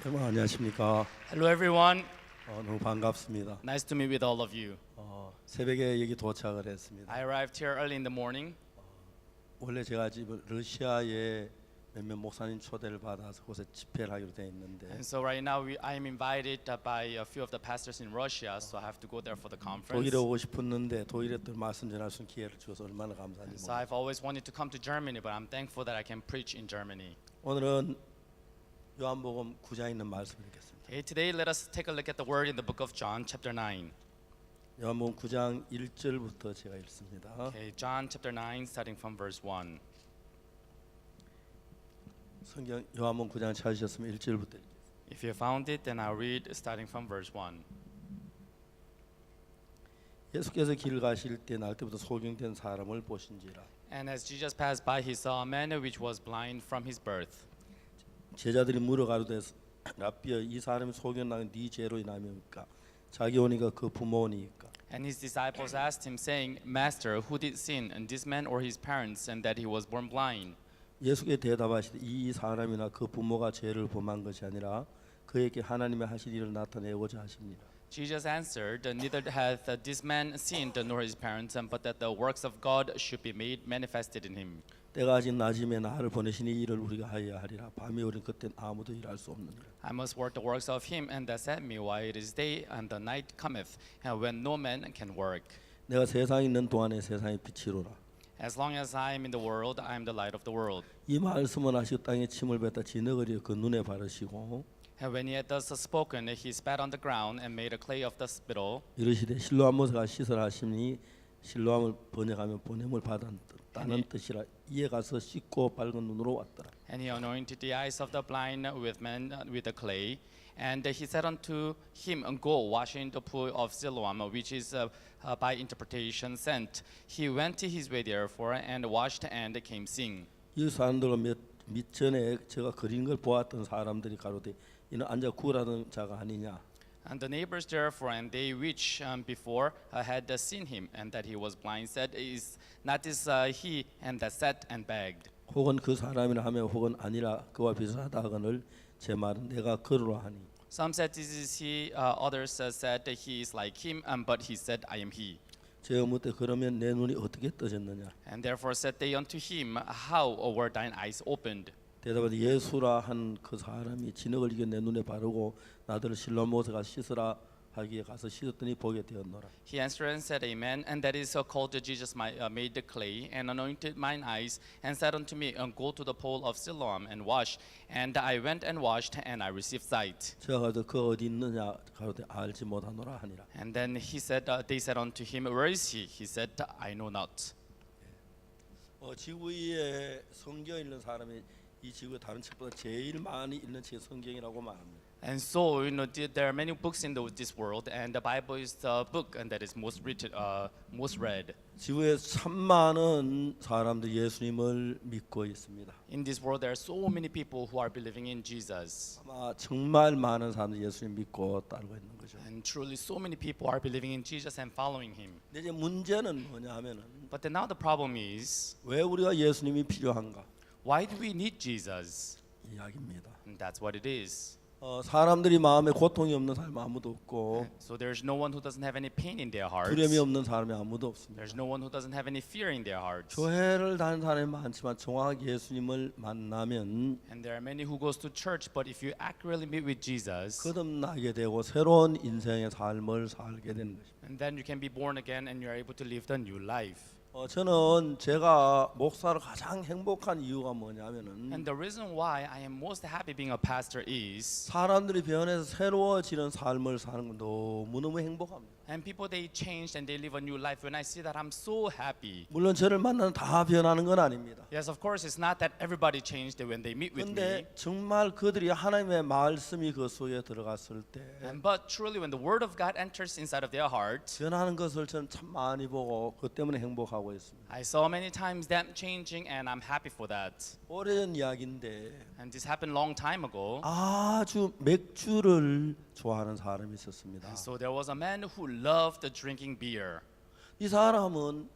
여러분 안녕하십니까? Hello everyone. 너무 반갑습니다. Nice to meet with all of you. 새벽에 여기 도착을 했습니다. I arrived here early in the morning. 원래 제가 지금 러시아에 몇몇 목사님 초대를 받아서 곳에 집회를 하기로 돼 있는데 And so right now I am invited by a few of the pastors in Russia, so I have to go there for the conference. 독일에 오고 싶었는데 독일에 또 말씀 전할 수 있는 기회를 주셔서 얼마나 감사한지 So I've always wanted to come to Germany, but I'm thankful that I can preach in Germany. 오늘은 요한복음 9장에 있는 말씀을 읽겠습니다. Okay, today let us take a look at the word in the book of John, chapter 9. 요한복음 9장 1절부터 제가 읽습니다. Okay, John chapter 9, starting from verse 1. 성경 요한복음 9장 찾으셨으면 1절부터 읽겠습니다. If you found it, then I'll read starting from verse 1. 예수께서 길 가실 때 날 때부터 소경된 사람을 보신지라. And as Jesus passed by, he saw a man which was blind from his birth. 제자들이 물어가로되 라비여 이 사람이 소견나는 네 죄로 인하여입니까? 자기 오니까 그 부모니까. And his disciples asked him, saying, Master, who did sin, and this man or his parents, and that he was born blind? 예수께 대답하시되 이 사람이나 그 부모가 죄를 범한 것이 아니라 그에게 하나님의 하실 일을 나타내고자 하십니다. Jesus answered, Neither hath this man sinned nor his parents, but that the works of God should be made manifested in him. 때가 아직 낮음에 나를 보내시니 이 일을 우리가 하여야 하리라. 밤이 오린 그때는 아무도 일할 수 없느니라. I must work the works of him, and that sent me, while it is day, and the night cometh, and when no man can work. 내가 세상에 있는 동안에 세상의 빛이로라. As long as I am in the world, I am the light of the world. 이 말씀을 하시고 땅에 침을 뱉다 지느러리 그 눈에 바르시고 And when he had thus spoken, he spat on the ground and made a clay of the spittle. 이르시되 실로암 모세가 씻으라 하시니 실로암을 번역하면 보냄을 받았다는 뜻이라. 이에 가서 씻고 밝은 눈으로 왔더라. And he anointed the eyes of the blind with the clay, and he said unto him, Go, wash in the pool of Siloam, which is by interpretation sent. He went his way therefore, and washed and came seeing. 이 사람들과 몇 전에 제가 그린 걸 보았던 사람들이 가로되 이는 앉아 구라는 자가 아니냐. And the neighbors therefore, and they which before had seen him, and that he was blind, said, Is not this he? And that sat and begged. 혹은 그 사람이라 하며 혹은 아니라 그와 비슷하다 하거늘 제 말은 내가 그러라 하니. Some said, This is he. Others said, He is like him. But he said, I am he. 제가 묻되 그러면 내 눈이 어떻게 떠졌느냐. And therefore said they unto him, How were thine eyes opened? 대답하되 예수라 한 그 사람이 진흙을 이겨 내 눈에 바르고 나더러 실로암 모세가 씻으라 하기에 가서 씻었더니 보게 되었노라. He answered and said, Amen. And that is called Jesus made the clay and anointed mine eyes and said unto me, Go to the pool of Siloam and wash. And I went and washed and I received sight. 제가 가서 그 어디 있느냐 가로되 알지 못하노라 하니라. And then they said unto him, Where is he? He said, I know not. 지구 위에 성경 읽는 사람이 이 지구의 다른 책보다 제일 많이 읽는 책이 성경이라고 말합니다. And so, there are many books in this world, and the Bible is the book and that is most read. 지구에 참 많은 사람들이 예수님을 믿고 있습니다. In this world, there are so many people who are believing in Jesus. 아마 정말 많은 사람들이 예수님 믿고 따르고 있는 거죠. And truly, so many people are believing in Jesus and following Him. 근데 이제 문제는 뭐냐 하면은 But then now the problem is, 왜 우리가 예수님이 필요한가 why do we need Jesus? 이야기입니다. And that's what it is. 사람들이 마음에 고통이 없는 사람 아무도 없고 So there's no one who doesn't have any pain in their hearts. 두려움이 없는 사람이 아무도 없습니다. There's no one who doesn't have any fear in their hearts. 교회를 다니는 사람이 많지만 정확하게 예수님을 만나면 And there are many who goes to church, but if you accurately meet with Jesus, 거듭나게 되고 새로운 인생의 삶을 살게 되는 것입니다. and then you can be born again and you're able to live the new life. 저는 제가 목사로 가장 행복한 이유가 뭐냐면은 And the reason why I am most happy being a pastor is, 사람들이 변해서 새로워지는 삶을 사는 건 너무너무 행복합니다. and people they changed and they live a new life. When I see that, I'm so happy. 물론 저를 만나는 다 변하는 건 아닙니다. Yes, of course, it's not that everybody changed when they meet with me. 그런데 정말 그들이 하나님의 말씀이 그 속에 들어갔을 때 But truly, when the word of God enters inside of their heart, 변하는 것을 저는 참 많이 보고 그 때문에 행복하고 있습니다. I saw many times them changing, and I'm happy for that. 오래전 이야기인데 And this happened long time ago. 아주 맥주를 좋아하는 사람이 있었습니다. And so there was a man who loved drinking beer. 이 사람은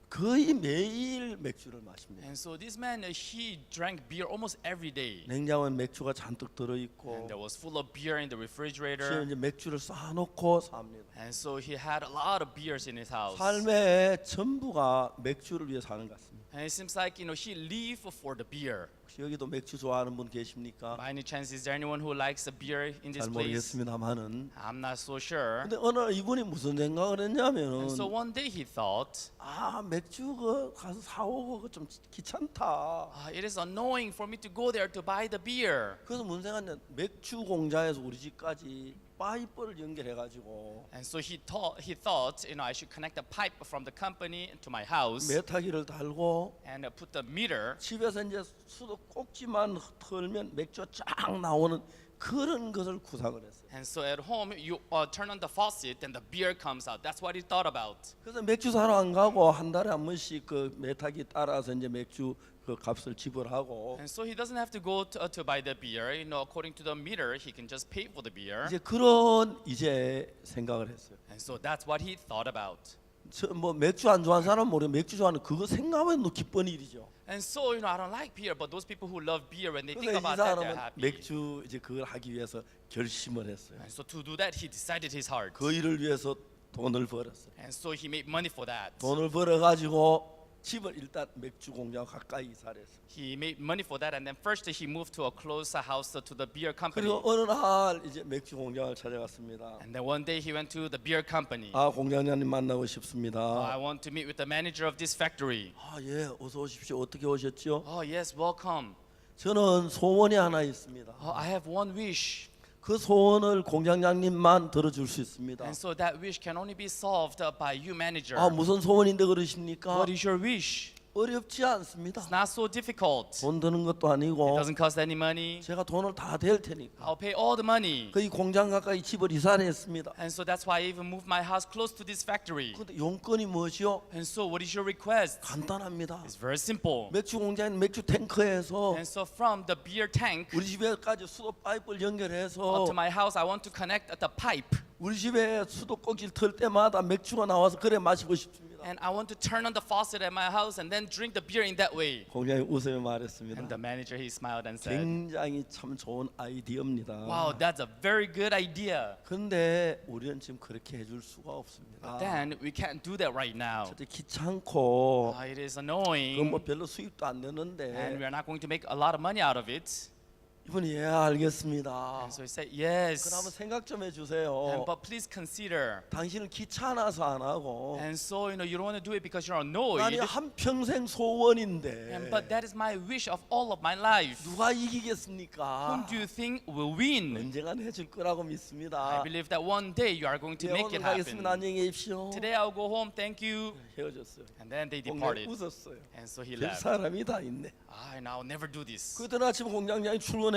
거의 매일 맥주를 마십니다. And so this man, he drank beer almost every day. 냉장고에 맥주가 잔뜩 들어 And 있고 there was full of beer in the 심지어 refrigerator. 이제 맥주를 쌓아놓고 삽니다. And so he had a lot of beers in his house. 삶의 전부가 맥주를 위해 사는 것 같습니다. And it seems like, he lived for the beer. 혹시 여기도 맥주 좋아하는 분 계십니까? By any chance, is there anyone who likes a beer in this 잘 place? 모르겠습니다만은. I'm not so sure. 근데 어느 날 이분이 무슨 생각을 했냐면은 And so one day he thought, 맥주 그 가서 사오고 그좀 귀찮다. it is annoying for me to go there to buy the beer. 그래서 무슨 생각했냐? 맥주 공장에서 우리 집까지 파이프를 연결해가지고 And so he thought, I should connect a pipe from the company to my house 메타기를 달고 and put the meter. 집에서 이제 수도 꼭지만 털면 맥주가 쫙 나오는 그런 것을 구상을 했어요. And so at home, you turn on the faucet and the beer comes out. That's what he thought about. 그래서 맥주 사러 안 가고 한 달에 한 번씩 그 메타기 따라서 이제 맥주 그 값을 지불하고 And so he doesn't have to go to buy the beer. According to the meter, he can just pay for the beer. 이제 그런 이제 생각을 했어요. And so that's what he thought about. 뭐 맥주 안 좋아하는 사람은 모르고 맥주 좋아하는 그거 생각하면 너 기쁜 일이죠. And so, I don't like beer, but those people who love beer, when they think 그래서 이 about that, they're 사람은 happy. 맥주 이제 그걸 하기 위해서 결심을 했어요. And so to do that, he decided his heart. 그 일을 위해서 돈을 벌었어요. And so he made money for that. 돈을 벌어 가지고 집을 일단 맥주 공장 가까이 이사를 했어요. He made money for that, and then first he moved to a closer house to the beer company. 그리고 어느 날 이제 맥주 공장을 찾아갔습니다. And then one day he went to the beer company. 공장장님 만나고 싶습니다. I want to meet with the manager of this factory. 예, 어서 오십시오. 어떻게 오셨죠? Oh yes, welcome. 저는 소원이 하나 있습니다. I have one wish. 그 소원을 공장장님만 들어줄 수 있습니다. And so that wish can only be solved by you, manager. 무슨 소원인데 그러십니까? What is your wish? 어렵지 않습니다. It's not so difficult. 돈 드는 것도 It 아니고 doesn't cost any money. 제가 돈을 다 댈 테니까. I'll pay all the money. 그 이 공장 가까이 집을 이사를 했습니다. And so that's why I even moved my house close to this factory. 근데 용건이 무엇이요? And so what is your request? 간단합니다. It's very simple. 맥주 공장인 맥주 탱커에서 And so from the beer tank 우리 집에까지 수도 파이프를 연결해서 to my house, I want to connect the pipe. 우리 집에 수도 꼭지를 틀 때마다 맥주가 나와서 그래 마시고 싶습니다. And I want to turn on the faucet at my house and then drink the beer in that way. 공장이 웃으며 말했습니다. And the manager, he smiled and said, 굉장히 참 좋은 아이디어입니다. wow, that's a very good idea. 근데 우리는 지금 그렇게 해줄 수가 없습니다. But then we can't do that right now. 첫째 귀찮고 It is 그건 annoying 뭐 별로 수입도 안 and 되는데 we're not going to make a lot of money out of it. 이분이 알겠습니다. And so he said, 그럼 yes. 한번 생각 좀 해주세요. But please consider. 당신은 귀찮아서 안 하고 And so, you don't want to do it because you're 아니 annoyed. 한 평생 소원인데 But that is my wish of all of my life. 누가 이기겠습니까? Whom do you think will win? 언젠간 해줄 거라고 I 믿습니다. believe that one day you are going to make 오늘 it 가겠습니다. happen. 안녕히 계십시오. Today I'll go home, thank you. 헤어졌어요. And then they 공장이 departed. 웃었어요. And so he 별 left. 사람이 다 있네. And I'll never do this. 그때 아침 공장장이 출근했는데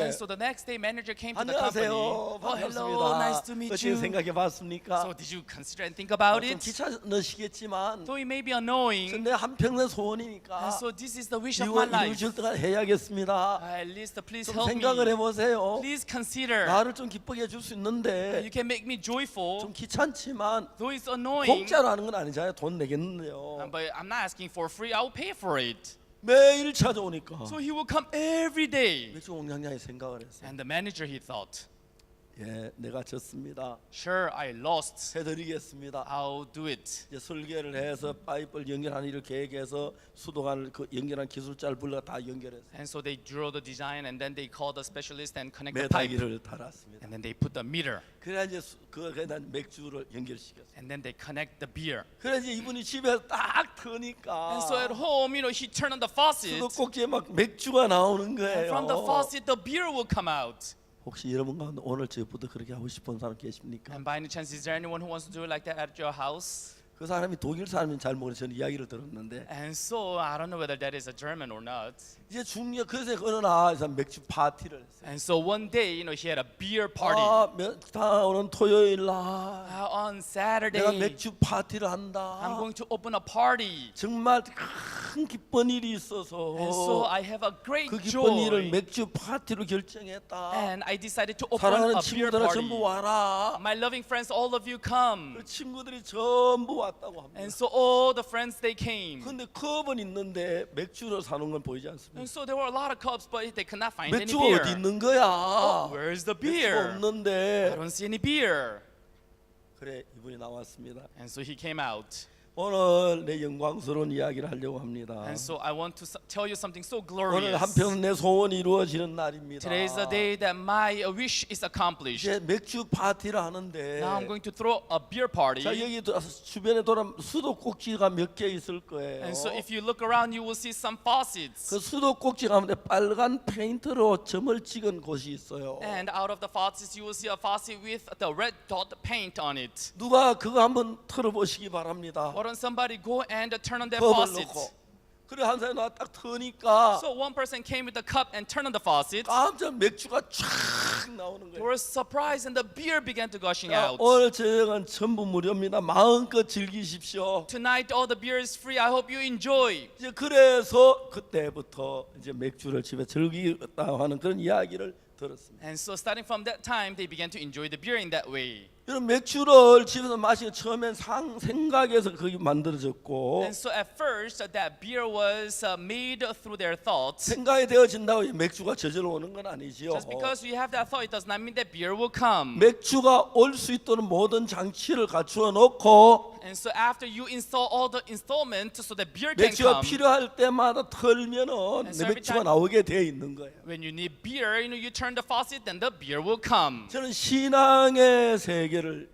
And so the next day, manager came to the 안녕하세요. company. Oh, hello, nice to meet 어떻게 you. 생각해봤습니까? So did you consider and think about 좀 it? 귀찮으시겠지만 Though it may be annoying, 내 한평생 소원이니까 and so this is the wish of my 이거 life. 이루어질 때까지 해야겠습니다. At least please 좀 help 생각을 me. 해보세요. Please consider. 나를 좀 기쁘게 해줄 수 있는데 You can make me joyful, 좀 귀찮지만 though it's annoying. 공짜로 하는 건 아니잖아요. 돈 내겠는데요. But I'm not asking for free. I'll pay for it. 매일 찾아오니까 So he will come every day. 맥주 공장장이 생각을 했어요. And the manager, he thought, 내가 졌습니다. sure, I lost. 해드리겠습니다. I'll do it. 이제 설계를 해서 파이프를 연결하는 일을 계획해서 수도관을 그 연결한 기술자를 불러 다 연결했어요. And so they drew the design, and then they called the specialist and connect the pipe. 메타기를 달았습니다. And then they put the meter. 그래야 이제 그에다 맥주를 연결시켰어요. And then they connect the beer. 그래야 이제 이분이 집에 딱 트니까 And so at home, he turned on the faucet. 수도 꼭지에 막 맥주가 나오는 And 거예요. from the faucet, the beer will come out. 혹시 여러분 가운데 오늘 저부터 그렇게 하고 싶은 사람 계십니까? And by any chance, is there anyone who wants to do it like that at your house? 그 사람이 독일 사람인 잘 모르는 저는 이야기를 들었는데 And so I don't know whether that is a German or not. 이제 중요 그새 어느 날 맥주 파티를 했어요. And so one day, he had a beer party. 다오는 토요일 날 On 내가 Saturday, 맥주 파티를 I'm 한다. going to open a party. 정말 큰 기쁜 일이 있어서 And so I have a great 그 기쁜 일을 joy. 맥주 파티로 결정했다. And I decided to open 사랑하는 a beer 친구들아 party. 전부 와라. My loving friends, all of you come. 그 친구들이 전부 왔다고 합니다. And so all the friends they came. 근데 컵은 있는데 맥주를 사는 건 보이지 않습니다. And so there were a lot of cups, but they could not find any 맥주가 beer. 어디 있는 거야? Where's the 맥주가 beer? I 없는데. don't see any beer. 그래 이분이 나왔습니다. And so he came out. 오늘 내 영광스러운 이야기를 하려고 합니다. And so I want to tell you something so 오늘 glorious. 한편 내 소원이 이루어지는 날입니다. Today is the day that my wish is accomplished. 이제 맥주 파티를 하는데 Now I'm going to throw a beer party. 자 여기 주변에 돌아 수도꼭지가 몇 개 있을 거예요. And so if you look around, you will see some faucets. 그 수도꼭지 가운데 빨간 페인트로 점을 찍은 곳이 있어요. And out of the faucets, you will see a faucet with the red dot paint on it. 누가 그거 한번 틀어보시기 바랍니다. Why don't somebody go and turn on that 컵을 faucet? 놓고 그래 한 사람이 나 딱 트니까 So one person came with the cup and turned on the faucet. 깜짝 맥주가 쫙 나오는 They 거예요. were surprised and the beer began to gushing 자, out. 오늘 저녁은 전부 무료입니다. 마음껏 즐기십시오. Tonight all the beer is free. I hope you enjoy. 이제 그래서 그때부터 이제 맥주를 집에 즐기겠다 하는 그런 이야기를 들었습니다. And so starting from that time, they began to enjoy the beer in that way. 이런 맥주를 집에서 마시기 처음엔 생각에서 그게 만들어졌고 And so at first, that beer was made through their thoughts. 생각이 되어진다고 맥주가 저절로 오는 건 아니지요. Just because you have that thought, it does not mean that beer will come. 맥주가 올 수 있도록 모든 장치를 갖추어 놓고 And so after you install all the installments so that beer can 맥주가 come, 필요할 때마다 털면은 And so 내 every 맥주가 time- 나오게 되어 있는 거예요. when you need beer, you turn the faucet, then the beer will come. 저는 신앙의 세계를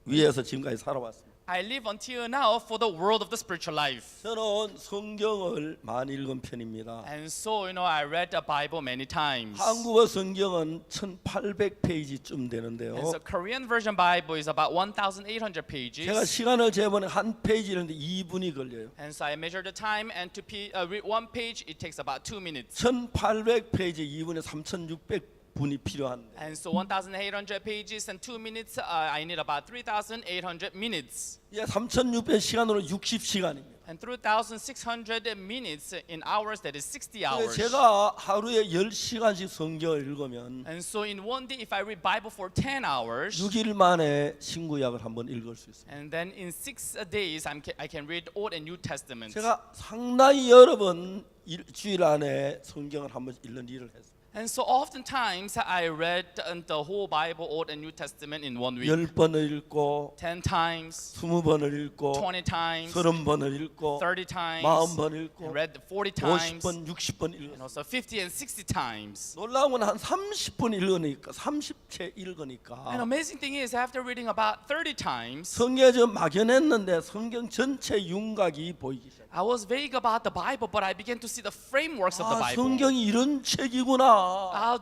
위해서 지금까지 살아왔습니다. I live until now for the world of the spiritual life. 저는 성경을 많이 읽은 편입니다. And so, I read the Bible many times. 한국어 성경은 1800페이지쯤 되는데요. And so Korean version Bible is about 1,800 제가 pages. 시간을 재보니 한 페이지인데 2분이 걸려요. And so I measured the time, and to read one page, it takes about 2 minutes. 1800페이지 2분에 3600분이 필요한데 And so 1,800 pages and 2 minutes, I need about 3,800 minutes. 예, 3600 시간으로 60시간입니다. And 3,600 minutes in hours, that is 60 hours. 제가 하루에 10시간씩 성경을 읽으면 And so in one day, if I read Bible for 10 hours, 6일 만에 신구약을 한번 읽을 수 있습니다. and then in 6 days, I can read Old and New Testament. 제가 상당히 여러 번 일주일 안에 성경을 한번 읽는 일을 했습니다. And so oftentimes I read the whole Bible, Old and New Testament in 1 week. 10번을 읽고 10 times, 20번을 읽고 20 times, 30번을 읽고 30 times, 40번 and 읽고 read 40 times, 50번, 60번 and 읽었어요. also 50 and 60 times. 놀라운 건 한 30번 읽으니까 30채 읽으니까 An amazing thing is after reading about 30 times, 성경에 좀 막연했는데 성경 전체 윤곽이 보이기 시작해요. I was vague about the Bible, but I began to see the frameworks of the 아, Bible. 성경이 이런 책이구나.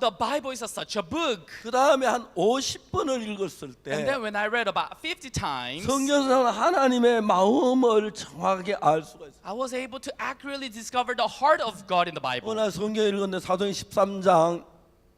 The Bible is such a book. 그 다음에 한 50번을 읽었을 And 때 then when I read about 50 times, 성경에서는 하나님의 마음을 정확하게 알 수가 있어요. I was able to accurately discover the heart of God in the Bible. 오늘 성경 읽었는데 사도행 13장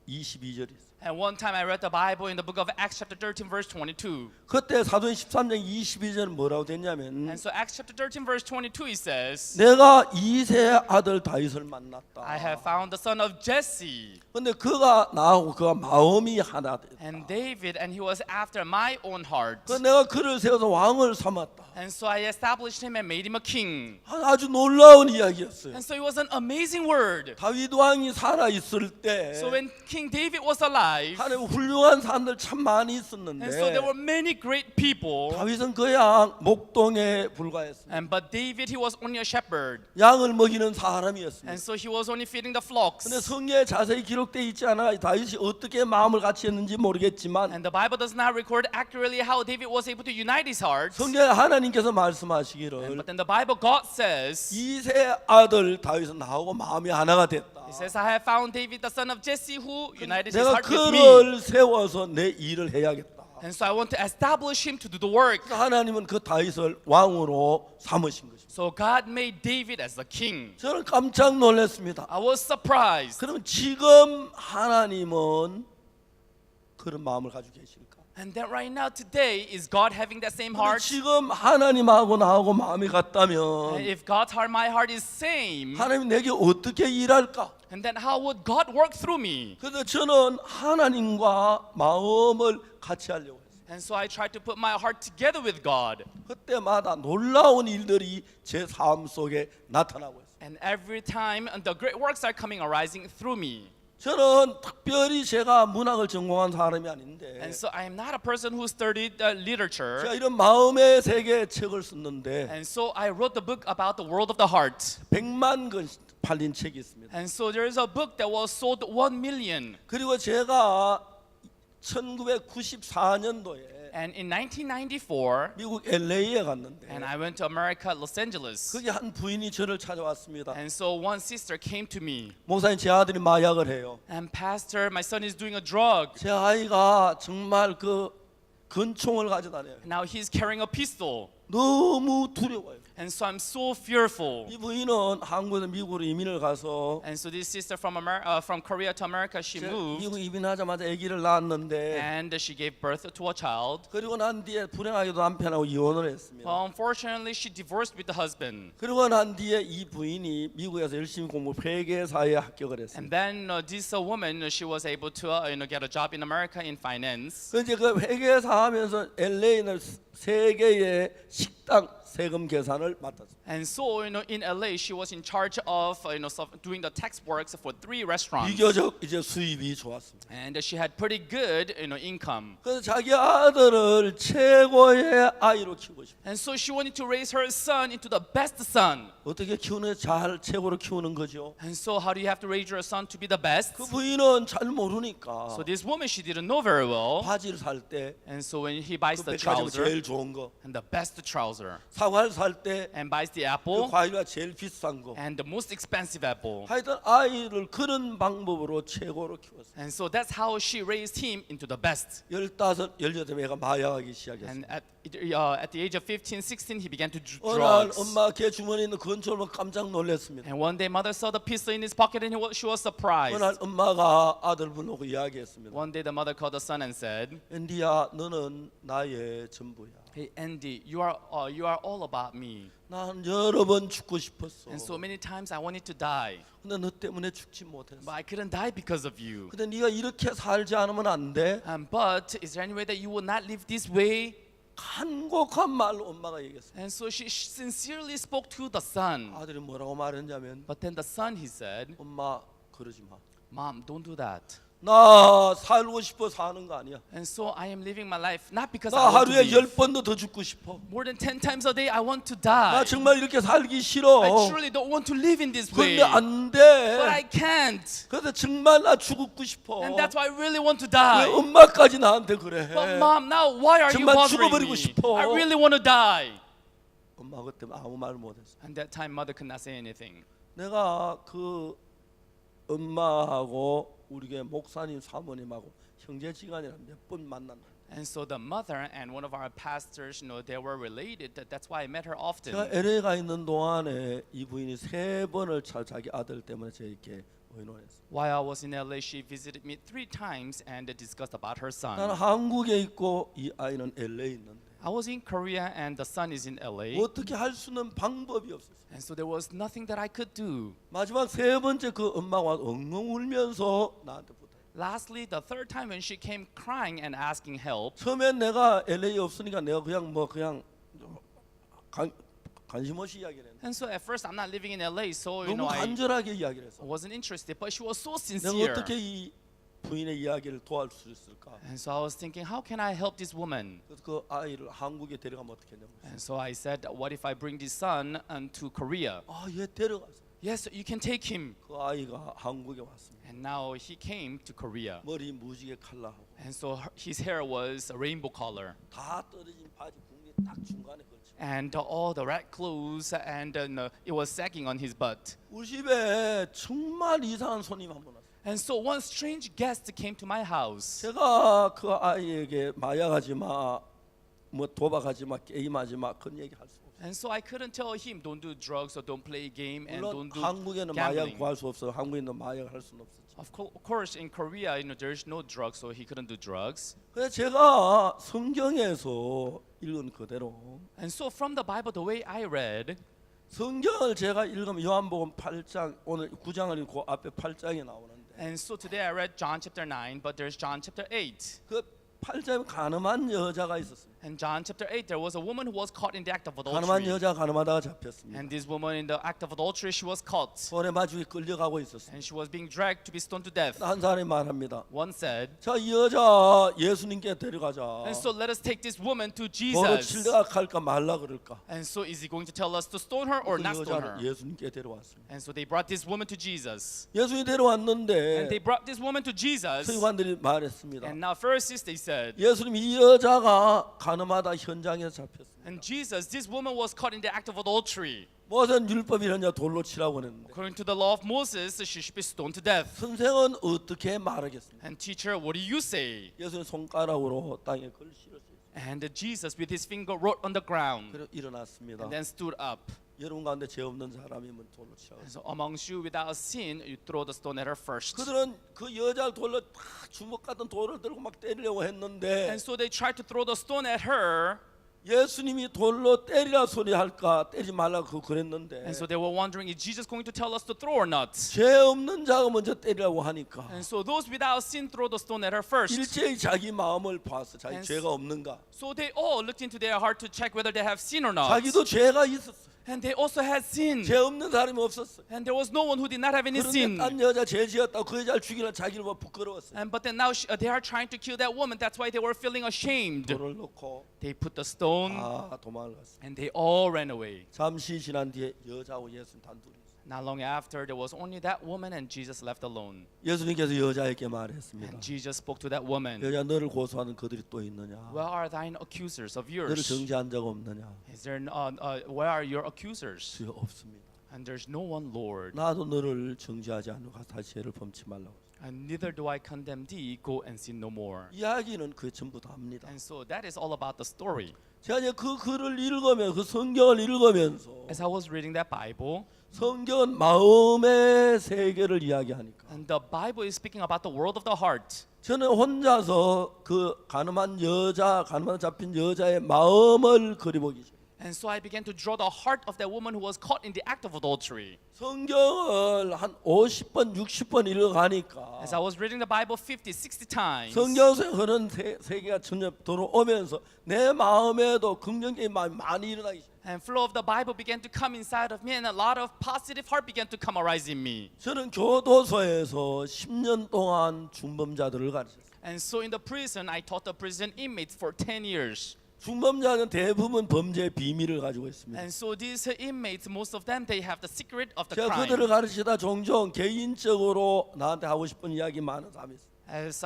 22절이 있어요. And one time I read the Bible in the book of Acts chapter 13 verse 22. 그때 사도행 13장 22절은 뭐라고 됐냐면 And so Acts chapter 13 verse 22 it says, 내가 이세 아들 다윗을 만났다. I have found the son of Jesse 근데 그가 나하고 그가 마음이 하나 됐다. and David, and he was after my own heart. 그 내가 그를 세워서 왕을 삼았다. And so I established him and made him a king. 아주 놀라운 이야기였어요. And so it was an amazing word. 다윗 왕이 살아 있을 때 So when King David was alive, 하나님 훌륭한 사람들 참 많이 and so 있었는데 there were many great people, 다윗은 그냥 목동에 불과했습니다. and but David, he was only a shepherd. 양을 먹이는 사람이었습니다. And so he was only feeding the flocks. 근데 성경에 자세히 기록되어 있지 않아 다윗이 어떻게 마음을 같이 했는지 모르겠지만 And the Bible does not record accurately how David was able to unite his heart. 성경에 하나님께서 말씀하시기를 But in the Bible, God says, 이세 아들 다윗은 나하고 마음이 하나가 됐다. He says, I have found David, the son of Jesse, who united his 내가 heart with me. 그를 세워서 내 일을 해야겠다. And so I want to establish him to do the work. 하나님은 그 다윗을 왕으로 삼으신 것입니다. So God made David as the king. 저는 깜짝 놀랐습니다. I was surprised. 그러면 지금 하나님은 그런 마음을 가지고 계실까? And then right now, today, is God having that same heart? 지금 하나님하고 나하고 마음이 And 같다면 if God's heart, my heart is same, 하나님 내게 어떻게 일할까? and then how would God work through me? 그래서 저는 하나님과 마음을 같이 하려고 했어요. And so I tried to put my heart together with God. 그때마다 놀라운 일들이 제 삶 속에 나타나고 있어요. And every time the great works are coming arising through me. 저는 특별히 제가 문학을 전공한 사람이 아닌데 And so I am not a person who studied 제가 literature. 이런 마음의 세계 책을 썼는데 And so I wrote the book about the world of the heart. 100만 권 팔린 책이 있습니다. And so there is a book that was sold 1 million. 그리고 제가 1994년도에 And in 1994, 미국 LA에 갔는데 and I went to America, Los Angeles. 거기 한 부인이 저를 찾아왔습니다. And so one sister came to me. 목사님 제 아들이 마약을 해요. And pastor, my son is doing a drug. 제 아이가 정말 그 권총을 가져다녀요. Now he's carrying a pistol. 너무 두려워요. And so I'm so fearful. 이 부인은 한국에서 미국으로 이민을 가서 And so this sister from Korea to America, she moved. 미국 이민하자마자 아기를 낳았는데 And she gave birth to a child. 그리고 난 뒤에 불행하게도 남편하고 이혼을 했습니다. Unfortunately, she divorced with the husband. 그리고 난 뒤에 이 부인이 미국에서 열심히 공부 회계사에 합격을 And 했습니다. then this woman, she was able to get a job in America in finance. 그 이제 그 회계사 하면서 LA는 세 개의 식당 세금 계산을 맡았습니다. And so, in LA, she was in charge of doing the tax works for 3 restaurants. 비교적 이제 수입이 좋았습니다. And she had pretty good income. 그래서 자기 아들을 최고의 아이로 키우고 싶어요. And so she wanted to raise her son into the best son. 어떻게 키우는 잘 최고로 키우는 거죠? And so how do you have to raise your son to be the best? 그 부인은 잘 모르니까 So this woman, she didn't know very well. 바지를 살 때 그 And so when he buys the 백화점 trouser, 제일 좋은 거, and the best trouser, 사과를 살 때 그 and buys the apple, 과일과 제일 비싼 거. and the most expensive apple. 하여튼 아이를 그런 방법으로 최고로 키웠어요. And so that's how she raised him into the best. 15, 18애가 마약하기 시작했어요. And at the age of 15, 16, he began to do 어느 날 drugs. 엄마 걔 주머니에 있는 권총을 보고 깜짝 놀랐습니다. And one day, mother saw the pistol in his pocket, and she was surprised. 어느 날 엄마가 아들 불러고 이야기했습니다. One day, the mother called the son and said, 앤디야, 너는 나의 전부야. "Hey, Andy, you are all about me. 난 여러 번 죽고 싶었어. And so many times I wanted to die, 근데 너 때문에 죽지 못했어. but I couldn't die because of you. 근데 네가 이렇게 살지 않으면 안 돼. But is there any way that you will not live this way?" 간곡한 말로 엄마가 얘기했어요. And so she sincerely spoke to the son. 아들이 뭐라고 말했냐면 But then the son, he said, 엄마 그러지 마. "Mom, don't do that." 나 살고 싶어 사는 거 아니야. And so I am living my life not because 나 I want to 하루에 live. 10번도 더 죽고 싶어. More than 10 times a day, I want to 나 die. 정말 이렇게 살기 싫어. I truly don't want to live in this way. 근데 안 But I 돼. can't. 그래서 정말 나 죽고 싶어. And that's why I really want to 왜 die. 엄마까지 나한테 그래? But mom, now why are you 정말 bothering 죽어버리고 me? 싶어. I really want to die. 엄마 그때 아무 말 못했어. And that time, mother could not say anything. 내가 그 엄마하고 우리 교회 목사님 사모님하고 형제지간이라 몇 번 만난다. And so the mother and one of our pastors, they were related. That's why I met her often. 제가 LA가 있는 동안에 이 부인이 3번을 자기 아들 때문에 저에게 의논했어요. While I was in LA, she visited me 3 times and discussed about her 나는 son. 한국에 있고 이 아이는 LA에 있는데 I was in Korea and the son is in LA. 어떻게 할 수 있는 방법이 없었어요. And so there was nothing that I could do. 마지막 3번째 그 엄마가 엉엉 울면서 나한테 부탁. Lastly, the 3rd time when she came crying and asking help, 처음엔 내가 LA에 없으니까 내가 그냥 관심 없이 이야기를 했는데 and so at first I'm not living in LA, so 너무 I 간절하게 이야기를 했어. wasn't interested. But she was so 내가 sincere. 어떻게 이 부인의 이야기를 도와줄 수 있을까? And so I was thinking, how can I help this woman? 그래서 그 아이를 한국에 데려가면 어떻겠냐고. And so I said, what if I bring this son to Korea? 얘 데려가서 Yes, you can take him. 그 아이가 한국에 왔습니다. And now he came to Korea. 머리 무지개 칼라하고 And so his hair was a rainbow color. 다 떨어진 바지 궁리 딱 중간에 걸쳐. And all the red clothes, and it was sagging on his butt. 우리 집에 정말 이상한 손님 한 분 왔어요. And so one strange guest came to my house. 제가 그 아이에게 마약하지 마, 뭐 도박하지 마, 게임하지 마 그런 얘기 할 수 없어요. And so I couldn't tell him, don't do drugs or don't play a game and 물론 don't do 한국에는 마약 gambling. 구할 수 없어요. 한국에는 마약 할 수는 없었죠. Of course, in Korea, there's no drugs, so he couldn't do drugs. 그래서 제가 성경에서 읽은 그대로 And so from the Bible, the way I read, 성경을 제가 읽으면 요한복음 8장 오늘 9장을 읽고 앞에 8장에 나오는데 and so today I read John chapter 9, but there's John chapter 8. 그 8장 가늠한 여자가 있었습니다. In John chapter 8, there was a woman who was caught in the act of 가늠한 adultery. 여자 가늠하다가 잡혔습니다. And this woman in the act of adultery, she was caught. 손에 마주에 끌려가고 있었습니다. And she was being dragged to be stoned to death. 한 사람이 말합니다. One said, 자, 이 여자 예수님께 데려가자. and so let us take this woman to 도로 Jesus. 칠려가 할까 말라 그럴까? And so is he going to tell us to stone her or 그 not stone her? 여자를 예수님께 데려왔습니다. And so they brought this woman to Jesus. 예수님이 And 데려왔는데 they brought this woman to Jesus. 서기관들이 말했습니다. And now Pharisees, they said, 예수님 이 여자가 가늠하다 현장에서 잡혔습니다. and Jesus, this woman was caught in the act of adultery. 모세는 율법이라냐 돌로 치라고 했는데 According to the law of Moses, she should be stoned to death. 선생은 어떻게 말하겠습니까? And teacher, what do you say? 예수님 손가락으로 땅에 글씨를 썼습니다. And Jesus with his finger wrote on the ground 그리고 일어났습니다. and then stood up. 여러분 가운데 죄 없는 사람이면 돌로 치라고. And so amongst you without sin, you throw the stone at her first. 그들은 그 여자를 돌로 다 주먹 같은 돌을 들고 막 때리려고 했는데 And so they tried to throw the stone at her. 예수님이 돌로 때리라 소리 할까 때리지 말라고 그랬는데 And so they were wondering, is Jesus going to tell us to throw or not? 죄 없는 자가 먼저 때리라고 하니까 And so those without sin throw the stone at her first. 일제히 자기 마음을 봐서 자기 And 죄가 없는가 So they all looked into their heart to check whether they have sin or not. 자기도 죄가 있었어. And they also had sin. 죄 없는 사람이 없었어. And there was no one who did not have any 그런데 sin. 딴 여자 죄 지었다고 그 여자를 죽이려 자기를 뭐 부끄러웠어. And but then now they are trying to kill that woman. That's why they were feeling ashamed. 돌을 놓고 They put the stone 도망을 갔어. and they all ran away. 잠시 지난 뒤에 여자하고 예수님 단둘이 있어. Not long after, there was only that woman and Jesus left alone. 예수님께서 여자에게 말했습니다. And Jesus spoke to that woman. 여자 너를 고소하는 그들이 또 있느냐? Where are thine accusers of 너를 yours? 정죄한 자 없느냐? Is there where are your accusers? 주여 없습니다. And there's no one, Lord. 나도 너를 정죄하지 않고 다시 죄를 범치 말라고. And neither do I condemn thee. Go and sin no more. 이야기는 그 전부 다입니다. And so that is all about the story. 제가 이제 그 글을 읽으면 그 성경을 읽으면서 As I was reading that Bible, 성경은 마음의 세계를 이야기하니까 and the Bible is speaking about the world of the heart. 저는 혼자서 그 가늠한 여자, 가늠한 잡힌 여자의 마음을 그려보기 시작해요. And so I began to draw the heart of that woman who was caught in the act of adultery. 성경을 한 50번, 60번 읽어가니까 As I was reading the Bible 50, 60 times, 성경에서 흐르는 세계가 전혀 들어오면서 내 마음에도 긍정적인 마음이 많이 일어나기 시작해요. and flow of the Bible began to come inside of me, and a lot of positive heart began to come arise in me. 저는 교도소에서 10년 동안 중범자들을 가르쳤어요. And so in the prison, I taught the prison inmates for 10 years. 중범자는 대부분 범죄의 비밀을 가지고 있습니다. And so these inmates, most of them, they have the secret of the 제가 그들을 crime. 가르치다 종종 개인적으로 나한테 하고 싶은 이야기 많은 사람이 있어요. As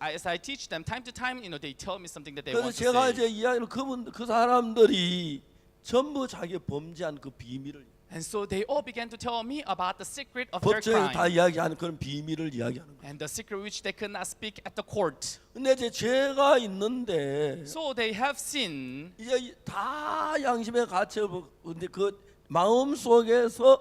as I teach them, time to time, they tell me something that they 그래서 want to 제가 say. 이제 이야기를 그 사람들이 전부 자기 범죄한 그 비밀을 And so they all began to tell me about the secret of their 법정에서 다 crime 이야기하는 그런 비밀을 이야기하는 거예요. and the secret which they could not speak at the court. 근데 이제 죄가 있는데 So they have sin, 이제 다 양심에 갇혀 근데 그 마음 속에서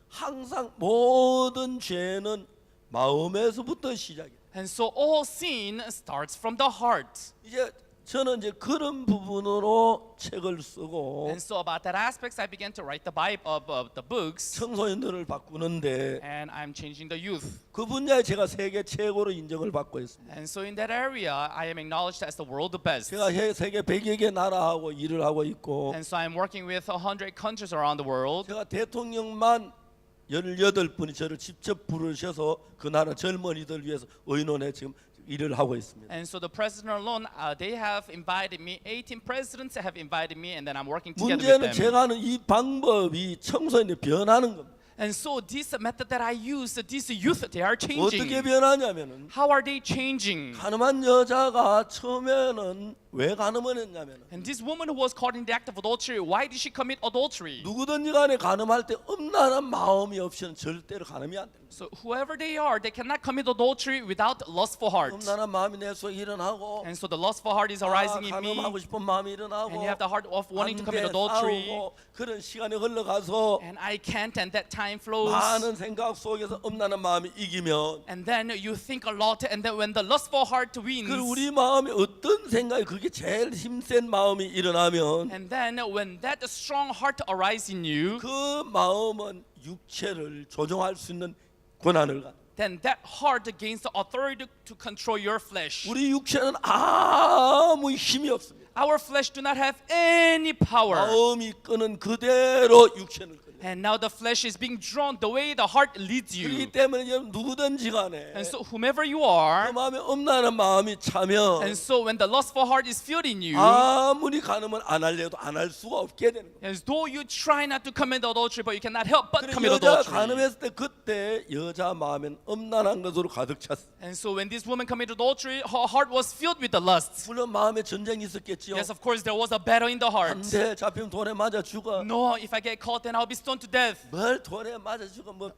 항상 모든 죄는 마음에서부터 시작이에요. and so all sin starts from the heart. 이제 저는 이제 그런 부분으로 책을 쓰고 And so about that aspects, I began to write the Bible, the books, 청소년들을 바꾸는데 and I'm changing the youth. 그 분야에 제가 세계 최고로 인정을 받고 있습니다. And so in that area, I am acknowledged as the world the best. 제가 세계 100여 개 나라하고 일을 하고 있고 And so I'm working with 100 countries around the world. 제가 대통령만 18분이 저를 직접 부르셔서 그 나라 젊은이들 위해서 의논에 지금 일을 하고 있습니다. And so the president alone, they have invited me. 18 presidents have invited me, and then I'm working together with 문제는 them. 제가 하는 이 방법이 청소년이 변하는 겁니다. And so this method that I use, these youth, they are 어떻게 changing. 변하냐면은 How are they changing? 가늠한 여자가 처음에는 왜 가늠을 했냐면은 And this woman who was caught in the act of adultery, why did she commit adultery? 누구든지 간에 가늠할 때 음란한 마음이 없이는 절대로 가늠이 안 됩니다. So whoever they are, they cannot commit adultery without lustful heart. 음란한 마음이 내 속에 일어나고 And so the lustful heart is arising in me, 가늠하고 싶은 마음이 일어나고 and you have the heart of wanting to commit 반대 adultery, 싸우고 그런 시간이 흘러가서 and I can't, and that time flows. 많은 생각 속에서 음란한 마음이 이기면 And then you think a lot, and then when the lustful heart wins, 그 우리 마음이 어떤 생각이 그게 제일 힘센 마음이 일어나면 and then when that strong heart arises in you, 그 마음은 육체를 조종할 수 있는 권한을 갖. then that heart gains the authority to control your flesh. 우리 육체는 아무 힘이 없습니다. Our flesh do not have any power. 마음이 끄는 그대로 육체는 끌려. And now the flesh is being drawn the way the heart leads you. 그렇기 때문에 여러분 누구든지 간에 And so whomever you 그 are, 마음에 엄나는 마음이 차면 and so when the lustful heart is filled in you, 아무리 가늠을 안 하려도 안 할 수가 없게 되는 거예요. as though you try not to commit adultery, but you cannot help but 그래 commit 여자 adultery. 가늠했을 때 그때 여자 마음엔 엄난한 것으로 가득 찼어. And so when this woman committed adultery, her heart was filled with the lust. 물론 마음에 전쟁이 있었겠지요. Yes, of course, there was a battle in the heart. 한대 잡히면 돌에 맞아 죽어. No, if I get caught, then I'll be stoned to death. 뭘 돌에 맞아 죽어 뭐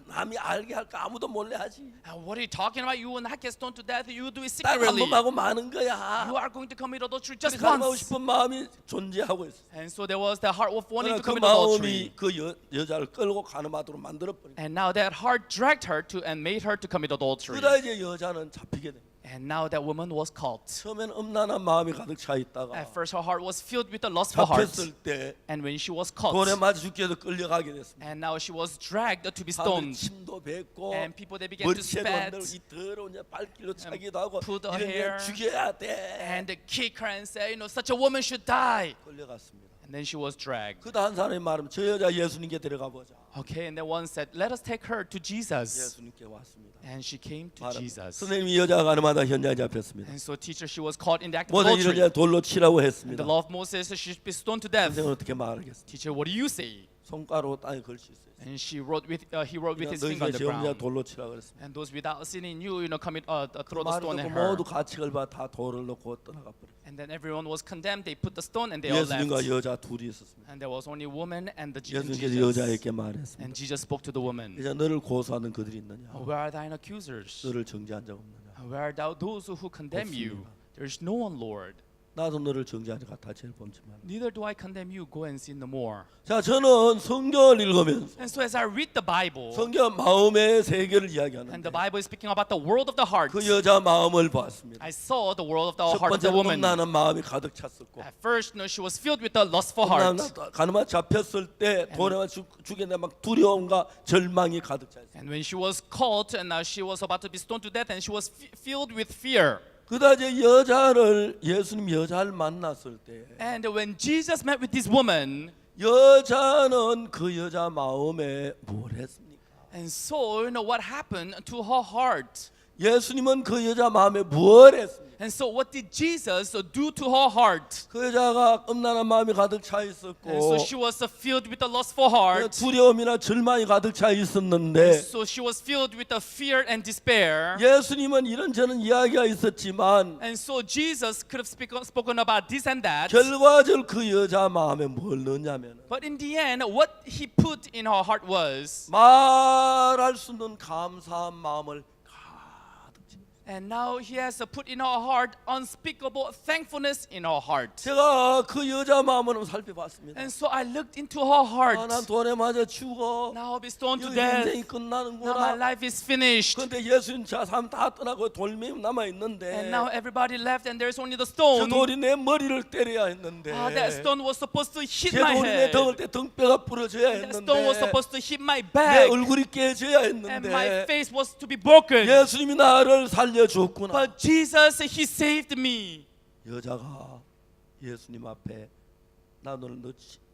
남이 알게 할까 아무도 몰래 하지. What are you talking about? You will not get stoned to death. You do it 딱 한 secretly. 번 하고 마는 거야. You are going to commit adultery just 가늠하고 once. 싶은 마음이 존재하고 있어. And so there was the heart of wanting to 그 commit adultery. 마음이 그 여자를 끌고 가늠하도록 만들어 버린. And now that heart dragged her to and made her to commit adultery. 그러다 이제 여자는 잡히게 돼. And now that woman was caught. 처음엔 엄난한 마음이 가득 차 있다가 At first her heart was filled with the lustful heart. 잡혔을 때 And when she was caught, 돌에 맞아 죽기 위해서 끌려가게 됐습니다. and now she was dragged to be 사람들이 stoned. 침도 뱉고 And people they began to 머리채로 spat 흔들고 이 더러운 자 발길로 차기도 하고 pull the 이런 hair. 애 죽여야 돼. And they kick her and say, such a woman should die. 끌려갔습니다. And then she was dragged. 그다 한 사람이 말하면 저 여자 예수님께 데려가 보자. Okay, and then one said, let us take her to Jesus. 예수님께 왔습니다. And she came to 말합니다. Jesus. 선생님이 여자가 가늠하다 현장에 잡혔습니다. And so teacher, she was caught in the act of 모세 이런 adultery. 자 돌로 치라고 And 했습니다. the law of Moses says she should be stoned to death. 선생은 어떻게 말하겠습니까? Teacher, what do you say? 손가락으로 땅에 걸 수 있어요. And he wrote with his 너희 finger on 중에 the 죄 없는 자 ground. 돌로 치라고 그랬습니다. And those without sin in you, commit throw the 말을 stone at 듣고 her. 모두 같이 걸봐 다 돌을 놓고 떠나가 버려. And then everyone was condemned. They put the stone and they all 예수님과 left. 여자 둘이 있었습니다. And there was only a woman and 예수님께서 Jesus. 여자에게 말했습니다. And Jesus spoke to the woman. 이제 너를 고소하는 그들이 있느냐? Where are thine accusers? 너를 정죄한 자 없느냐? Where are thou those who condemn you? There is no one, Lord. 나도 너를 정죄하지 같아 죄를 범치 말라. Neither do I condemn you. Go and sin no more. 자, 저는 성경을 읽으면서 And so as I read the Bible, 성경 마음의 세계를 and 이야기하는데 the Bible is speaking about the world of the heart, 그 여자 마음을 봤습니다. I saw the world of the 첫 heart of the 번째로 woman. 엄나는 마음이 가득 찼었고 At first, she was filled with the lustful heart. 가늠아 잡혔을 때 돌에 죽겠는데 막 두려움과 절망이 가득 차 있어요. And when she was caught and now she was about to be stoned to death, and she was filled with fear. 그다 이제 예수님 여자를 만났을 때 And when Jesus met with this woman, 여자는 그 여자 마음에 뭘 했습니까? and so what happened to her heart? 예수님은 그 여자 마음에 뭘 했습니까? And so what did Jesus do to her heart? 그 여자가 엄난한 마음이 가득 차 And 있었고 so she was filled with the lustful heart. 두려움이나 절망이 가득 차 있었는데 So she was filled with the fear and despair. 예수님은 이런저런 이야기가 있었지만 And so Jesus could have spoken about this and that. 결과적으로 그 여자 마음에 뭘 넣냐면 But in the end, what he put in her heart was, 말할 수 없는 감사한 마음을 가득 채. and now he has put in her heart unspeakable thankfulness in her heart. 제가 그 여자 마음을 한번 살펴봤습니다. And so I looked into her heart. 난 돌에 맞아 죽어. Now I'll be stoned to 여기 death. 인생이 Now my 끝나는구나. life is finished. 그런데 예수님 자 삶 다 떠나고 돌멩이 남아 And 있는데 now everybody left and there's only the 저 stone. 돌이 내 머리를 때려야 했는데 That stone was supposed to hit 제 my 돌이 내 head. 등을 때 등뼈가 부러져야 That stone was 했는데 supposed to hit my 내 back. 얼굴이 깨져야 And my 했는데 face was to be broken. 예수님이 나를 살려줬구나. But Jesus, he saved me. 여자가 예수님 앞에 나 너를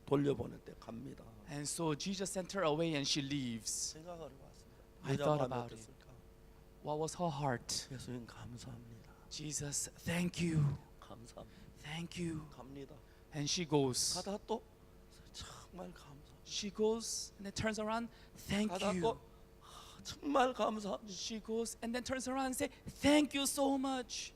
돌려보낼 때 갑니다. And so Jesus sent her away and she leaves. 생각하러 왔습니다. I 여자 thought 마음이 about it. 어땠을까? What was her heart? 예수님 감사합니다. Jesus, thank you. 감사합니다. Thank you. 갑니다. And she goes. 가다 또 정말 감사. She goes and then turns around. Thank 가다 you. 또 정말 감사합니다. She goes and then turns around and say, thank you so much.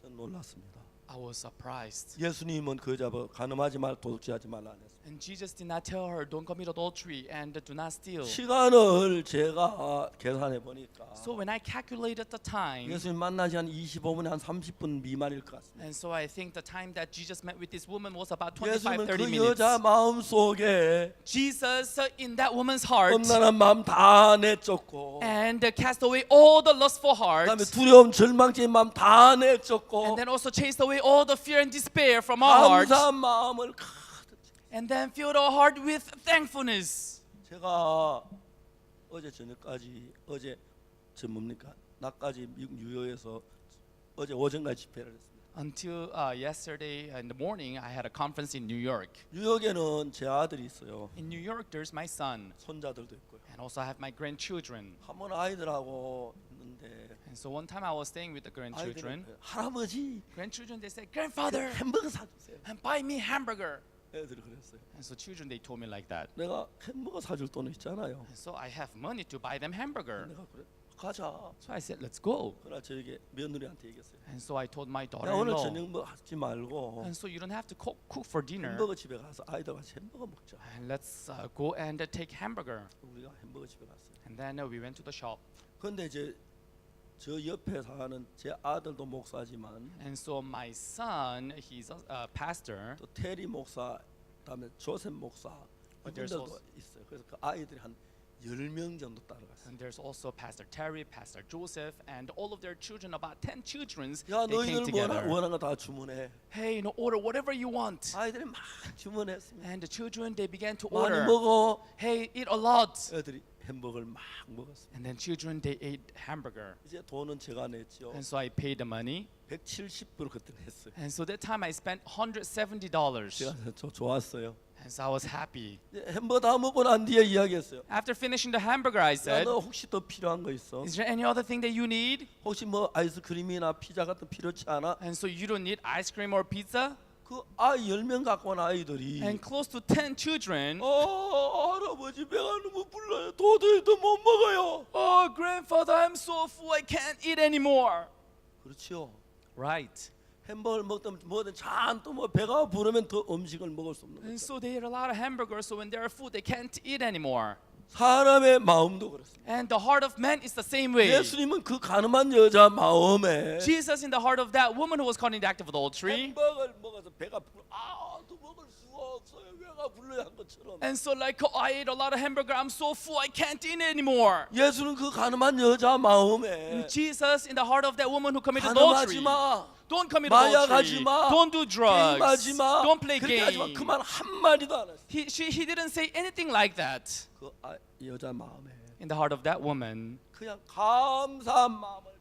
전 놀랐습니다. I was surprised. 예수님은 그 여자 간음하지 말 도둑질하지 말라 안 했어요. And Jesus did not tell her, don't commit adultery and do not steal. 시간을 제가 계산해 보니까 So when I calculated the time, 예수님 만나지 한 25분에 한 30분 미만일 것 같습니다. and so I think the time that Jesus met with this woman was about 25, 예수님은 30 그 minutes. 여자 마음 속에 Jesus, in that woman's heart, 엄난한 마음 다 내쫓고 and cast away all the lustful heart, 그다음에 두려움 절망적인 마음 다 내쫓고 and then also chased away all the fear and despair from our heart, 감사한 마음을 가득 and then filled our heart with thankfulness. 제가 어제 저녁까지 어제 저 뭡니까? 나까지 미국 뉴욕에서 어제 오전까지 집회를 했습니다. Until yesterday in the morning, I had a conference in New York. 뉴욕에는 제 아들이 있어요. In New York, there's my son, 손자들도 있고요. and also I have my grandchildren. 한번 아이들하고 있는데 And so one time I was staying with the grandchildren. 아이들은 할아버지 Grandchildren, they said, "Grandfather, 햄버거 사주세요. and buy me hamburger." 애들이 그랬어요. And so children, they told me like that. 내가 햄버거 사줄 돈은 있잖아요. And so I have money to buy them hamburger. 내가 그래 가자. So I said, "Let's go." 그러나 저에게 며느리한테 얘기했어요. And so I told my 야 오늘 daughter-in-law, 저녁 뭐 하지 말고 and so you don't have to cook for dinner. 햄버거 집에 가서 아이들과 같이 햄버거 먹자. And let's go and take hamburger. 우리가 햄버거 집에 갔어요. And then we went to the shop. 그런데 이제 저 옆에 사는 제 아들도 목사지만 And so my son, he's a pastor. 또 테리 목사, 그다음에 조셉 목사 But there's 이분들도 also- 있어요. 그래서 그 아이들이 한 10명 정도 따라갔어요. And there's also Pastor Terry, Pastor Joseph, and all of their children, about 10 children, 야 they came 너희들 together. 원하는 거 다 주문해. Hey, order whatever you want. 아이들이 막 주문했습니다. And the children, they began to 많이 order. 먹어. Hey, eat a lot. 애들이 햄버거를 막 먹었습니다. And then children, they ate hamburger. 이제 돈은 제가 냈죠. And so I paid the money. 170불 그때 냈어요. And so that time I spent $170. 제가 좋았어요. And so I was happy. 이제 햄버거 다 먹고 난 뒤에 이야기했어요. After finishing the hamburger, I 야, said, 너 혹시 더 필요한 거 있어? is there any other thing that you need? 혹시 뭐 아이스크림이나 피자 같은 필요치 않아? And so you don't need ice cream or pizza? 그 아이 10명 갖고 온 아이들이 And close to 10 children. 할아버지 배가 너무 불러요. 도저히도 못 먹어요. Oh, grandfather, I'm so full, I can't eat anymore. 그렇죠. Right. 햄버거를 먹든 뭐든 잔뜩 뭐 배가 부르면 더 음식을 먹을 수 없는 And 거죠. so they ate a lot of hamburgers, so when they're full, they can't eat anymore. 사람의 마음도 그렇습니다. And the heart of man is the same way. 예수님은 그 가늠한 여자 마음에 Jesus, in the heart of that woman who was caught in the act of adultery. 햄버거를 먹어서 배가 불러 또 먹을 수가 없어요. 배가 불러야 한 것처럼. And so like, oh, I ate a lot of hamburger, I'm so full, I can't eat anymore. 예수는 그 가늠한 여자 마음에 And Jesus, in the heart of that woman who committed 가늠하지 adultery. 마. Don't commit 마약하지 adultery. 마. Don't do drugs. 게임하지 마. Don't play 그렇게 하지 마. games. 그 말 한마디도 안 했어요. He didn't say anything like that. 그 여자 마음에 In the heart of that woman. 그냥 감사한 마음을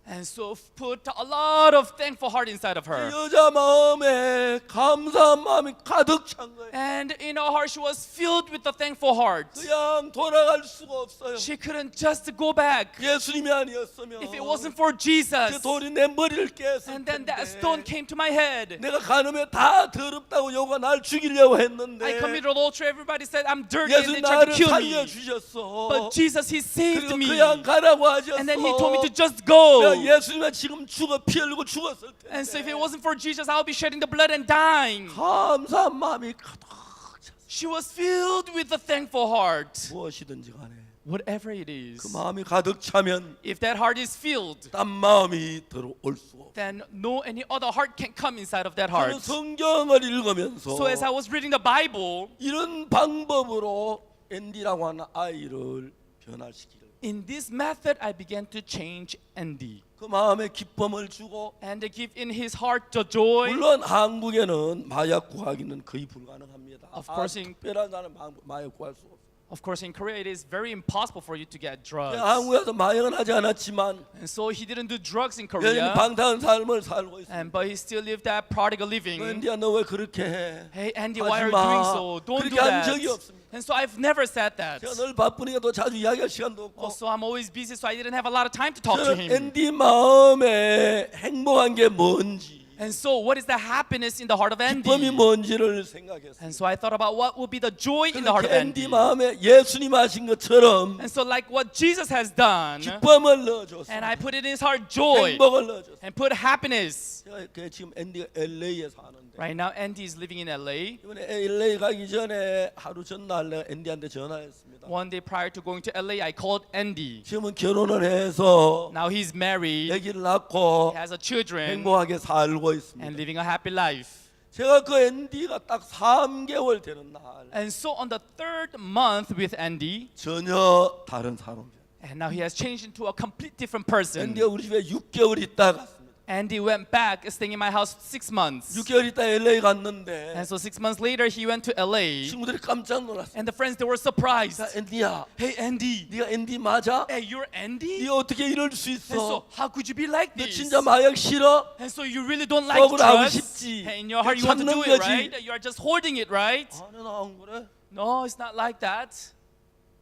And so put a lot of thankful heart inside of 그 her. 여자 마음에 감사한 마음이 가득 찬 거예요. And in her heart, she was filled with the thankful heart. 그냥 돌아갈 수가 없어요. She couldn't just go back. 예수님이 아니었으면 If it wasn't for 그 Jesus. 돌이 내 머리를 깼을 And then 텐데 that stone came to my head. 내가 간음에 다 더럽다고 여호가 날 죽이려고 했는데 I committed adultery. Everybody said I'm dirty and 예수님 they tried to 나를 kill me. 살려주셨어. But Jesus, He saved 그리고 me. 그냥 가라고 하셨어. And then He told me to just go. 예수님은 지금 죽어 피 흘리고 죽었을 텐데 And so if it wasn't for Jesus, I'll be shedding the blood and dying. 감사한 마음이 가득 찼어. She was filled with a thankful heart. 무엇이든지 간에 Whatever it is, 그 마음이 가득 차면 if that heart is filled, 딴 마음이 들어올 수 없어. then no any other heart can come inside of that 저는 heart. 성경을 읽으면서 So as I was reading the Bible, 이런 방법으로 앤디라고 하는 아이를 변화시키려. in this method, I began to change Andy 그 마음에 기쁨을 주고 and to give in his heart the joy. 물론 한국에는 마약 구하기는 거의 불가능합니다. Of course, in- 특별한 사람 마약 구할 수 없어. Of course, in Korea, it is very impossible for you to get drugs. 한국에서 마약은 하지 않았지만 And so he didn't do drugs in 여전히 Korea, 방탕한 삶을 살고 있습니다. but he still lived that prodigal living. 앤디야 너 왜 그렇게 해? Hey, Andy, why are 하지 you 마. doing so? Don't do 그렇게 한 that. 적이 없습니다. And so I've never said that. 제가 늘 바쁘니까 또 자주 이야기할 시간도 없고 Also, I'm always busy, so I didn't have a lot of time to talk to 저는 him. 앤디 마음에 행복한 게 뭔지 And so, what is the happiness in the heart of Andy? 기쁨이 뭔지를 생각했어요. And so I thought about what would be the joy in the heart of 앤디 Andy. 마음에 예수님 하신 것처럼 And so, like what Jesus has done, 기쁨을 넣어줬어요. and I put it in his heart joy 행복을 넣어줬어요. and put happiness. 제가 지금 앤디가 LA에 사는데 Right now, Andy is living in LA. 이번에 LA 가기 전에 하루 전날 내가 앤디한테 전화했습니다. One day prior to going to LA, I called Andy. 지금은 결혼을 해서 Now he's married, 아기를 낳고 has a children, 행복하게 살고 and 있습니다. living a happy life. 제가 그 앤디가 딱 3개월 되는 날 And so on the third month with Andy, 전혀 다른 사람. and now he has changed into a complete different person. 앤디가 우리 집에 6개월 있다 갔습니다. Andy went back, staying in my house 6 months. 6개월 있다 LA 갔는데 And so 6 months later, he went to LA. 친구들이 깜짝 놀랐어. And the friends, they were surprised. 야, 앤디야, Hey, Andy. 네가 앤디 맞아? Hey, you're Andy? 네 어떻게 이럴 수 And so, 있어? how could you be like 너 this? 진짜 마약 싫어? And so you really don't like 떡을 하고 drugs? 싶지. Hey, in your heart, you want to do 찾는 it, 거지. right? You are just hoarding it, right? 아니 나안 그래. No, it's not like that.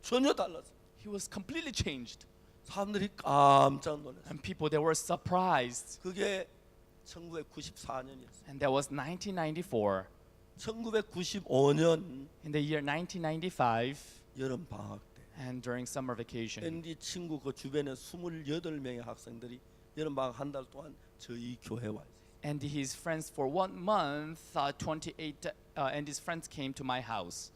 전혀 달랐어. He was completely changed. 사람들이 깜짝 놀랐어. And people, they were surprised. 그게 1994년이었어. And that was 1994. 1995년 In the year 1995, 여름 방학 때 and during summer vacation. 앤디 친구 그 주변에 28명의 학생들이 여름 방학 한 달 동안 저희 교회 와 있어요. And his friends for 1 month, 28, and his friends came to my house.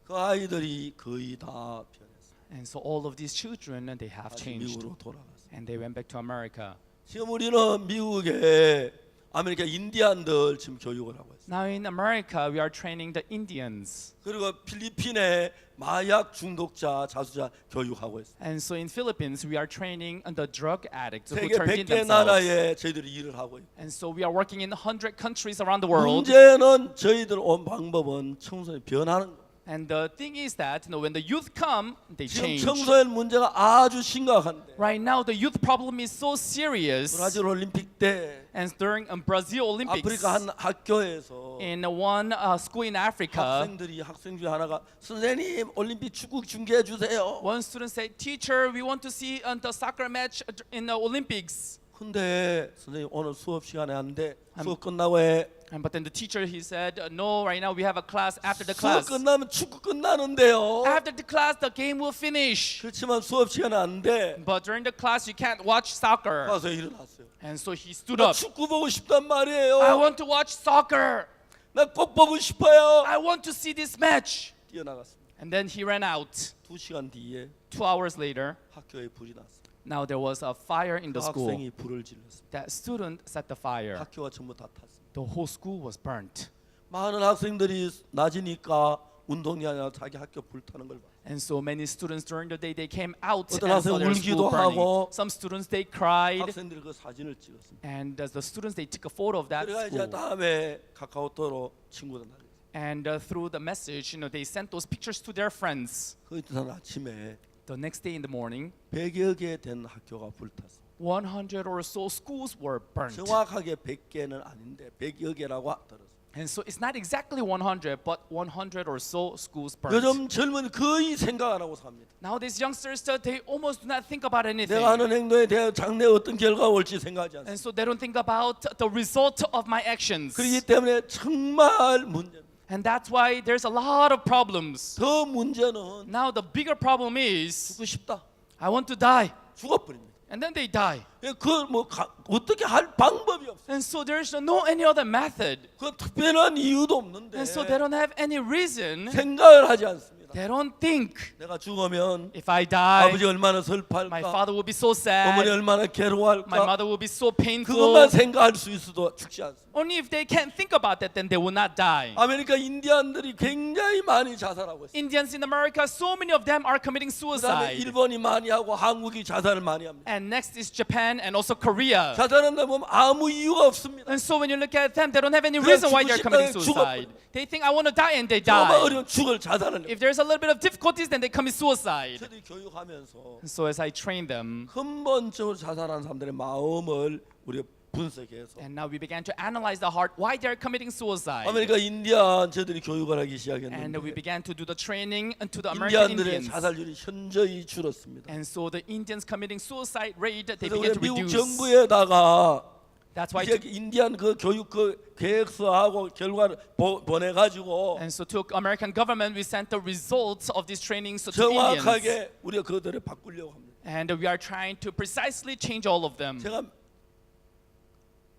그 아이들이 거의 다 변했어요. And so all of these children, they have 다시 changed. 미국으로 돌아갔어요. And they went back to America. 지금 우리는 미국에 아메리카 인디안들 지금 교육을 하고 있어요. Now in America, we are training the Indians. 그리고 필리핀에 마약 중독자 자수자 교육하고 있어요. And so in Philippines, we are training the drug addicts who 세계 turned in 100개 themselves. 나라에 저희들이 일을 하고 있어요. And so we are working in 100 countries around the world. 문제는 저희들 온 방법은 청소년 변하는 거. And the thing is that when the youth come, they 지금 change. 청소년 문제가 아주 심각한데 Right now, the youth problem is so serious. 브라질 올림픽 때 And during Brazil Olympics, 아프리카 한 학교에서 in one school in Africa, 학생 중에 하나가 선생님 올림픽 축구 중계해 주세요. one student said, "Teacher, we want to see the soccer match in the Olympics." 근데 선생님 오늘 수업 시간에 안 돼. 수업 끝나고 해. But then the teacher, he said, "No, right now we have a class. After the 수업 class, 끝나면 축구 끝나는데요. after the class, the game will finish. 그렇지만 수업 시간에 안 돼. But during the class, you can't watch soccer." 가서 일어났어요. And so he stood 나 up. 축구 보고 싶단 I 말이에요. want to watch soccer. 나 꼭 보고 싶어요. I want to see this match. 뛰어나갔습니다. And then he ran out. 2시간 뒤에 2 hours later, 학교에 불이 났어요. now there was a fire in 그 the school. 학생이 불을 질렀습니다. That student set the fire. 학교가 전부 다 탔습니다. The whole school was burnt. 많은 학생들이 낮이니까 운동이 아니라 자기 학교 불타는 걸 봐. And so many students during the day, they came out 어떤 and saw 학생 their 울기도 school burning. 하고. Some students, they cried. 학생들이 그 사진을 찍었습니다. And the students, they took a photo of that 그래가 이제 school. 다음에 카카오톡으로 친구들 날렸어요. And through the message, they sent those pictures to their friends. 그 이튿날 아침에 The next day in the morning, 100여 개 된 학교가 불탔어요. 100 or so schools were burnt. 정확하게 100개는 아닌데 100여 개라고 들었어요. And so it's not exactly 100, but 100 or so schools burnt. 요즘 젊은 거의 생각 안 하고 삽니다. Nowadays, youngsters, they almost do not think about anything. 내가 하는 행동에 대해 장래에 어떤 결과가 올지 생각하지 않습니다. And so they don't think about the result of my actions. 그렇기 때문에 정말 문제입니다. And that's why there's a lot of problems. 더 문제는 Now the bigger problem is 죽고 싶다. I want to die. 죽어버립니다. And then they die. 그뭐 어떻게 할 방법이 없어요. And so there's no any other method. 그 특별한 이유도 없는데 And so they don't have any reason. 생각을 하지 않습니다. They don't think. 내가 죽으면 If I die, 아버지 얼마나 my 슬퍼할까, father will be so 어머니 sad. 얼마나 My 괴로워할까. mother will be so painful. 그것만 생각할 수 있어도 죽지 않습니다. Only if they can't think about that, then they will not die. 아메리카 인디안들이 굉장히 많이 자살하고 있어요. Indians in America, so many of them are committing 그다음에 suicide. 일본이 많이 하고 한국이 자살을 많이 합니다. And next is Japan and also Korea. 자살한다 보면 아무 이유가 없습니다. And so when you look at them, they don't have any 그냥 reason why 죽고 they're 싶다, committing 죽어버려. suicide. They think I want to die and they 조금만 die. 어려운 죽을 자살을 해요. If there's a little bit of difficulties, then they commit suicide. 저들이 교육하면서 So as I train them, 근본적으로 자살하는 사람들의 마음을 우리가 분석해서 and now we began to analyze the heart, why they're committing suicide. 아메리카 인디안 저들이 교육을 하기 And 시작했는데 we began to do the training to the American 인디안들의 Indians. 자살률이 현저히 줄었습니다. And so the Indians committing suicide rate, they 그래서 began 우리 to 미국 reduce. 정부에다가 That's why 이제 인디안 그 교육 그 계획서하고 결과를 보내가지고 and so to American government, we sent the results of these trainings to Indians. 정확하게 우리가 그들을 바꾸려고 합니다. And we are trying to precisely change all of them. 제가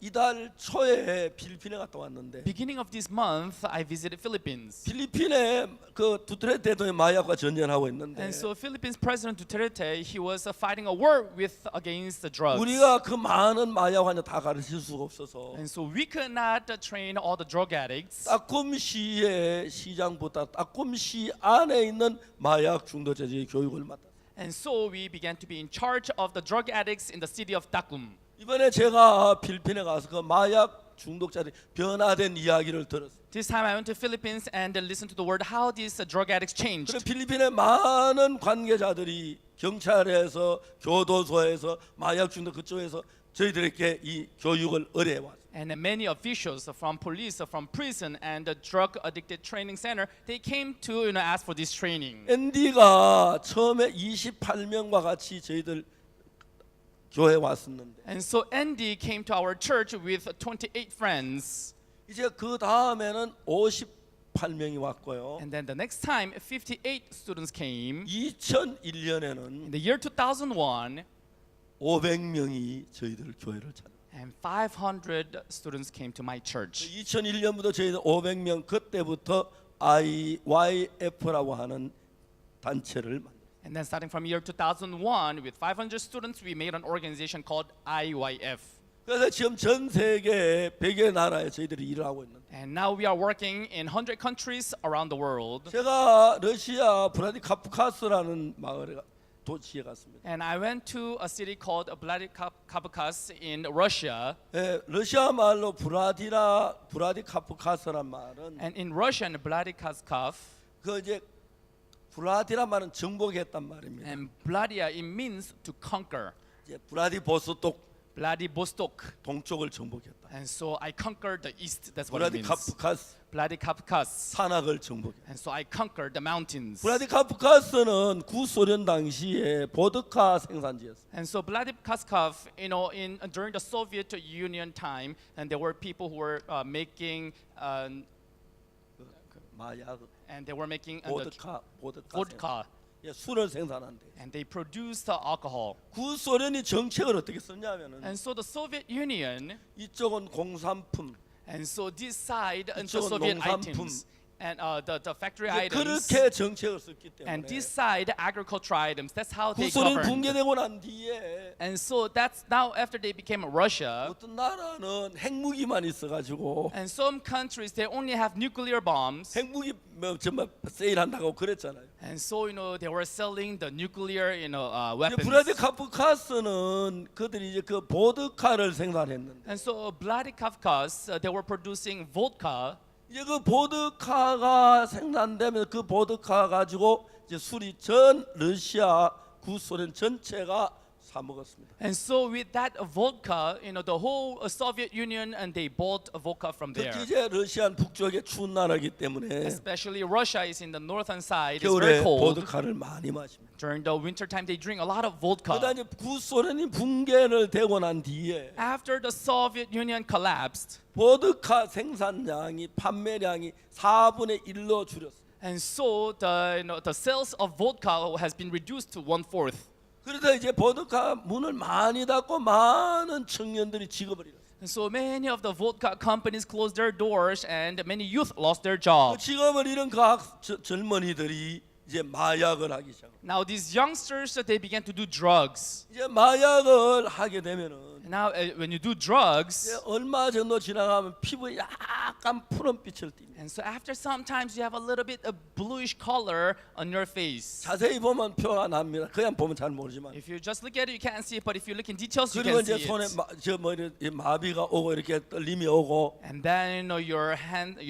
이달 초에 필리핀에 갔다 왔는데 Beginning of this month, I visited Philippines. 필리핀에 그 두테르테 대통령이 마약과 전쟁하고 있는데 And so Philippines President Duterte, he was fighting a war against the drugs. 우리가 그 많은 마약 환자 다 가르칠 수가 없어서 And so we could not train all the drug addicts. 따꼼시의 시장보다 따꼼시 안에 있는 마약 중독자들의 교육을 맡았어요. And so we began to be in charge of the drug addicts in the city of Takum. 이번에 제가 필리핀에 가서 그 마약 중독자들이 변화된 이야기를 들었어요. This time I went to Philippines and listened to the word how these drug addicts changed. 그래 필리핀의 많은 관계자들이 경찰에서 교도소에서 마약 중독 그쪽에서 저희들에게 이 교육을 의뢰해 왔어요. And many officials from police, from prison, and the drug addicted training center, they came to ask for this training. 앤디가 처음에 28명과 같이 저희들 교회 왔었는데 And so Andy came to our church with 28 friends. 이제 그 다음에는 58명이 왔고요. And then the next time, 58 students came. 2001년에는 In the year 2001, 500명이 저희들 교회를 찾아. and 500 students came to my church. 2001년부터 저희들 500명 그때부터 IYF라고 하는 단체를 만들었어요. And then starting from year 2001, with 500 students, we made an organization called IYF. 그래서 지금 전 세계 100여 나라에 저희들이 일을 하고 있는데 And now we are working in 100 countries around the world. 제가 러시아 브라디카프카스라는 마을에 도시에 갔습니다. And I went to a city called Vladikavkaz in Russia. 예, 러시아 말로 브라디카프카스란 말은 And in Russian, Vladikavkaz, 그 이제 브라디라 말은 정복했단 말입니다. and Vladia, it means to conquer. 이제 브라디보스톡 Vladivostok. 동쪽을 정복했다. And so I conquered the east. That's what it means. 브라디카프카스 Vladikavkaz. 산악을 정복했다. And so I conquered the mountains. 브라디카프카스는 구소련 당시에 보드카 생산지였어요. And so Vladikavkaz, in during the Soviet Union time, and there were people who were making 마약, and they were making 보드카 vodka, 예, 술을 생산한대. and they produced alcohol. 구소련이 정책을 어떻게 썼냐면은 And so the Soviet Union, 이쪽은 공산품, and so this side and the 이쪽은 Soviet 농산품. items, and the factory 이제 items, 그렇게 정책을 썼기 and 때문에 this side agricultural items. That's how they 구소련 governed. 붕괴되고 난 뒤에 And so that's now after they became Russia. 어떤 나라는 핵무기만 있어가지고 And some countries they only have nuclear bombs. 핵무기 뭐 정말 세일한다고 그랬잖아요. And so they were selling the nuclear 이제 weapons. 브라디카프카스는 그들이 이제 그 보드카를 생산했는데 And so Vladikavkaz, they were producing vodka. 이제 그 보드카가 생산되면 그 보드카 가지고 이제 술이 전 러시아 구소련 전체가 사 먹었습니다. And so with that vodka, the whole Soviet Union and they bought vodka from there. 특히 이제 러시아는 북쪽에 추운 나라이기 때문에 Especially Russia is in the northern side. It's 겨울에 very cold. 보드카를 많이 마십니다. During the winter time, they drink a lot of vodka. 그다음에 구소련이 붕괴를 되고 난 뒤에 After the Soviet Union collapsed, 보드카 생산량이 판매량이 4분의 1로 줄었어요. and so the sales of vodka has been reduced to 1/4. 그러다 이제 보드카 문을 많이 닫고 많은 청년들이 직업을 잃었어요. And so many of the vodka companies closed their doors, and many youth lost their 그 jobs. 직업을 잃은 그 젊은이들이 이제 마약을 하기 시작합니다. Now these youngsters, they began to do drugs. 이제 마약을 하게 되면은 Now when you do drugs, 이제 얼마 정도 지나가면 피부에 약간 푸른빛을 띱니다. and so after some times you have a little bit of bluish color on your face. 자세히 보면 표가 납니다. 그냥 보면 잘 모르지만. If you just look at it, you can't see it. But if you look in details, you 그리고 can 이제 see 손에 it. 마비가 오고 이렇게 떨림이 오고 And then your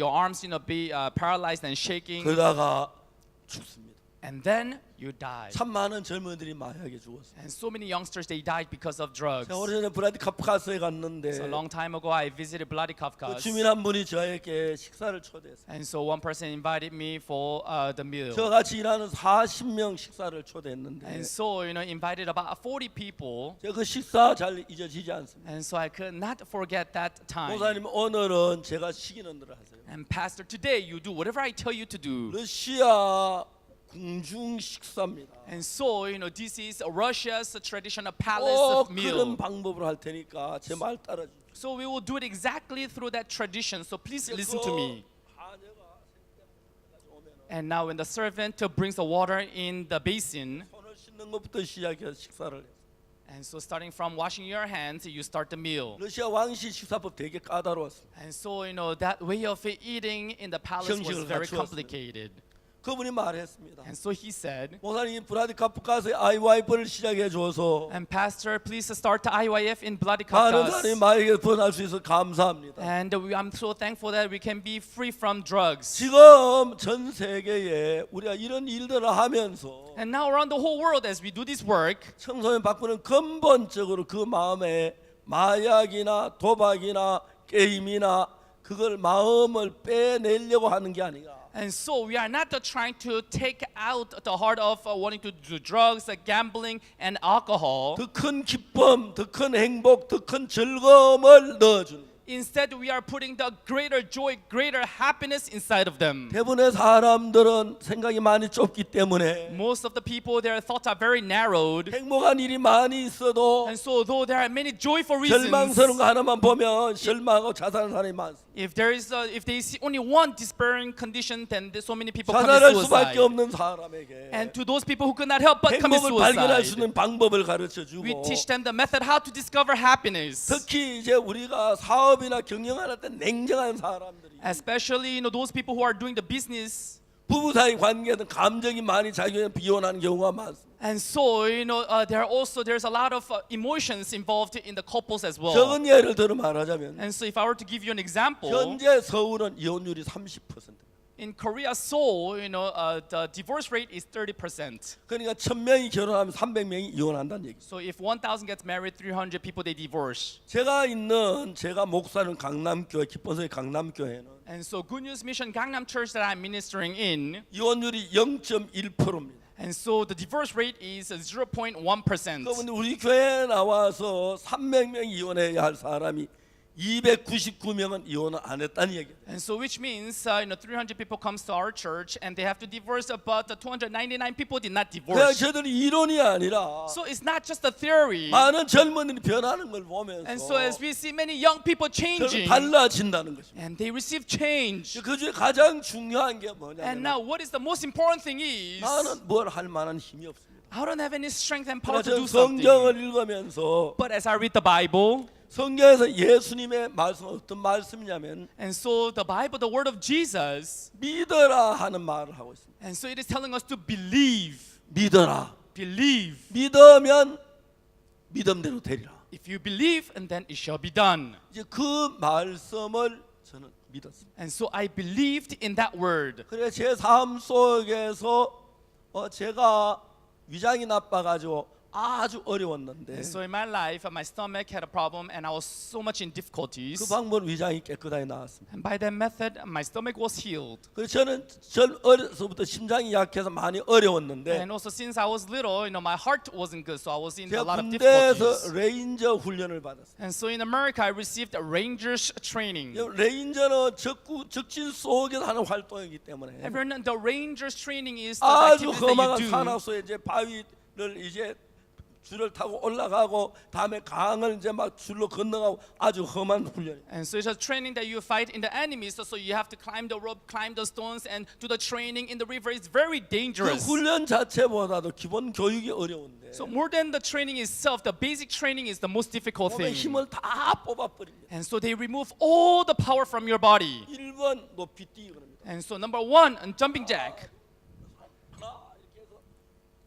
arms be paralyzed and shaking. 그러다가 죽습니다. And then you die. 참 많은 젊은이들이 마약에 죽었어요. And so many youngsters, they died because of drugs. 제가 오래전에 브라디카프카스에 갔는데 So a long time ago, I visited 그 Vladikavkaz. 주민 한 분이 저에게 식사를 초대했어요. And so one person invited me for the meal. 저같이 일하는 40명 식사를 초대했는데 And so, invited about 40 people. 제가 그 식사 잘 잊어지지 않습니다. And so I could not forget that time. 목사님 오늘은 제가 시키는 대로 하세요. And Pastor, today you do whatever I tell you to do. 러시아 궁중 식사입니다. And so, this is Russia's traditional palace 꼭 meal. 그런 방법으로 할 테니까 제 말 따라주세요. So we will do it exactly through that tradition. So please listen to me. And now when the servant brings the water in the basin, 손을 씻는 것부터 시작해서 식사를 해요. and so starting from washing your hands, you start the meal. 러시아 왕실 식사법 되게 까다로웠습니다. And so, that way of eating in the palace was 형식을 very 갖추었습니다. complicated. 그분이 말했습니다. And so he said, 목사님 브라디 카프카스의 IYF를 시작해 줘서 and Pastor, please start the IYF in 많은 Vladikavkaz. 사람이 마에게 번할 수 있어 감사합니다. And I'm so thankful that we can be free from drugs. 지금 전 세계에 우리가 이런 일들을 하면서 And now around the whole world as we do this work, 청소년 바꾸는 근본적으로 그 마음에 마약이나 도박이나 게임이나 그걸 마음을 빼내려고 하는 게 아니라 and so we are not trying to take out the heart of wanting to do drugs, gambling, and alcohol. 더 큰 기쁨, 더 큰 행복, 더 큰 즐거움을 넣어주는 거예요. Instead, we are putting the greater joy, greater happiness inside of them. 대부분의 사람들은 생각이 많이 좁기 때문에 Most of the people, their thoughts are very narrowed. 행복한 일이 많이 있어도 And so, though there are many joyful reasons, 절망스러운 거 하나만 보면 절망하고 자살하는 사람이 많습니다. if they see only one despairing condition, then so many people commit 자살할 suicide. 수밖에 없는 사람에게 And to those people who could not help but commit 행복을 발견할 수 suicide, 있는 방법을 가르쳐 주고 we teach them the method how to discover happiness. 특히 이제 우리가 사업이나 경영할 때 냉정한 사람들이 Especially, those people who are doing the business. 부부 사이 관계에는 감정이 많이 작용해 비혼하는 경우가 많습니다. And so, there's a lot of emotions involved in the couples as well. 적은 예를 들어 말하자면 And so, if I were to give you an example, 현재 서울은 이혼율이 30%. in Korea, Seoul, the divorce rate is 30%. 그러니까 1000명이 결혼하면 300명이 이혼한다는 얘기죠. So, if 1,000 gets married, 300 people they divorce. 제가 목사는 강남교회 기본소의 강남교회는 And so, Good News Mission Gangnam Church that I'm ministering in, 이혼율이 0.1%입니다. and so the divorce rate is 0.1%. 그런데 우리 교회에 나와서 300명이 이혼해야 할 사람이 299명은 이혼을 안 했다는 얘기예요. And so, which means 300 people comes to our church and they have to divorce, but 299 people did not 그냥 divorce. 저들이 이론이 아니라 So it's not just a theory. 많은 젊은이들이 변하는 걸 And so 보면서 as we see many young people 저는 changing, 달라진다는 것입니다. and they receive change. 그 중에 가장 중요한 게 And 뭐냐면 now what is the most important thing is, 나는 뭘 할 만한 힘이 없습니다. I don't have any strength and power 그러나 to do 저는 성경을 something. 읽으면서 But as I read the Bible, 성경에서 예수님의 말씀은 어떤 말씀이냐면 and so the Bible, the word of Jesus, 믿어라 하는 말을 하고 있습니다. and so it is telling us to believe. 믿어라. Believe. 믿으면 믿음대로 되리라. If you believe, and then it shall be done. 이제 그 말씀을 저는 믿었습니다. And so I believed in that word. 그래 제 삶 속에서 제가 위장이 나빠가지고 아주 어려웠는데 And so in my life, my stomach had a problem, and I was so much in difficulties. 그 방법으로 위장이 깨끗하게 나왔습니다. And by that method, my stomach was healed. 그래서 저는 어려서부터 심장이 약해서 많이 어려웠는데 And also since I was little, my heart wasn't good, so I was in a 제가 lot of 군대에서 difficulties. 레인저 훈련을 받았어요. And so in America, I received a Rangers training. 레인저는 적진 속에서 하는 활동이기 때문에 Everyone, the Rangers training is the 아주 activities that 험한 you do. 산악소에 이제 바위를 이제 줄을 타고 올라가고 다음에 강을 이제 막 줄로 건너가고 아주 험한 훈련이에요. And so it's a training that you fight in the enemies. So you have to climb the rope, climb the stones, and do the training in the river. It's very 그 dangerous. 훈련 자체보다도 기본 교육이 어려운데 So more than the training itself, the basic training is the most difficult 몸에 thing. 힘을 다 뽑아버립니다. And so they remove all the power from your body. 1번 높이 뛰기 그럽니다. And so number one, jumping jack. 하나 이렇게 해서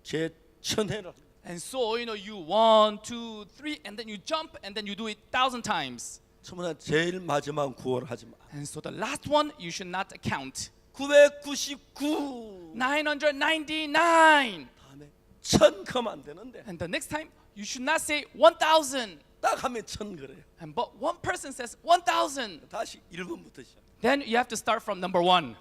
제천회를 합니다. And so you 1, 2, 3, and then you jump, and then you do it 1,000 times. 처음에 제일 마지막 구호를 하지 마. And so the last one you should not count. 999 999. 다음에 1000 그러면 안 되는데 And the next time you should not say 1,000. 딱 하면 1000 그래요. And but one person says 1,000. 다시 1번부터 시작. Then you have to start from number one.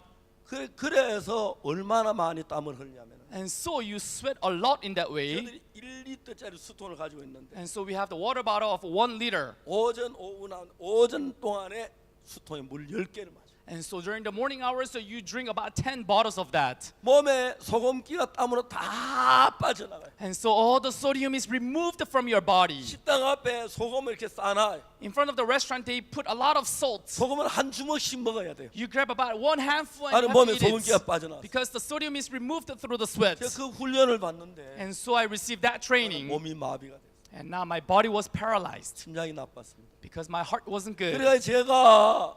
그래서 얼마나 많이 땀을 흘리냐면 And so you sweat a lot in that way. 저들이 1리터짜리 수통을 가지고 있는데 And so we have the water bottle of 1 liter. 오전 동안에 수통에 물 10개를 마셔. And so during the morning hours, so you drink about 10 bottles of that. 몸에 소금기가 땀으로 다 빠져나가요. And so all the sodium is removed from your body. 식당 앞에 소금을 이렇게 싸놔요. In front of the restaurant, they put a lot of salt. 소금을 한 주먹씩 먹어야 돼요. You grab about 1 handful 아니 and you have 몸에 to eat 소금기가 it. 빠져나왔어요. Because the sodium is removed through the sweat. 제가 그 훈련을 받는데 And so I received that training. 몸이 마비가 됐어요. And now my body was paralyzed 심장이 나빴습니다. because my heart wasn't good. 그래서 제가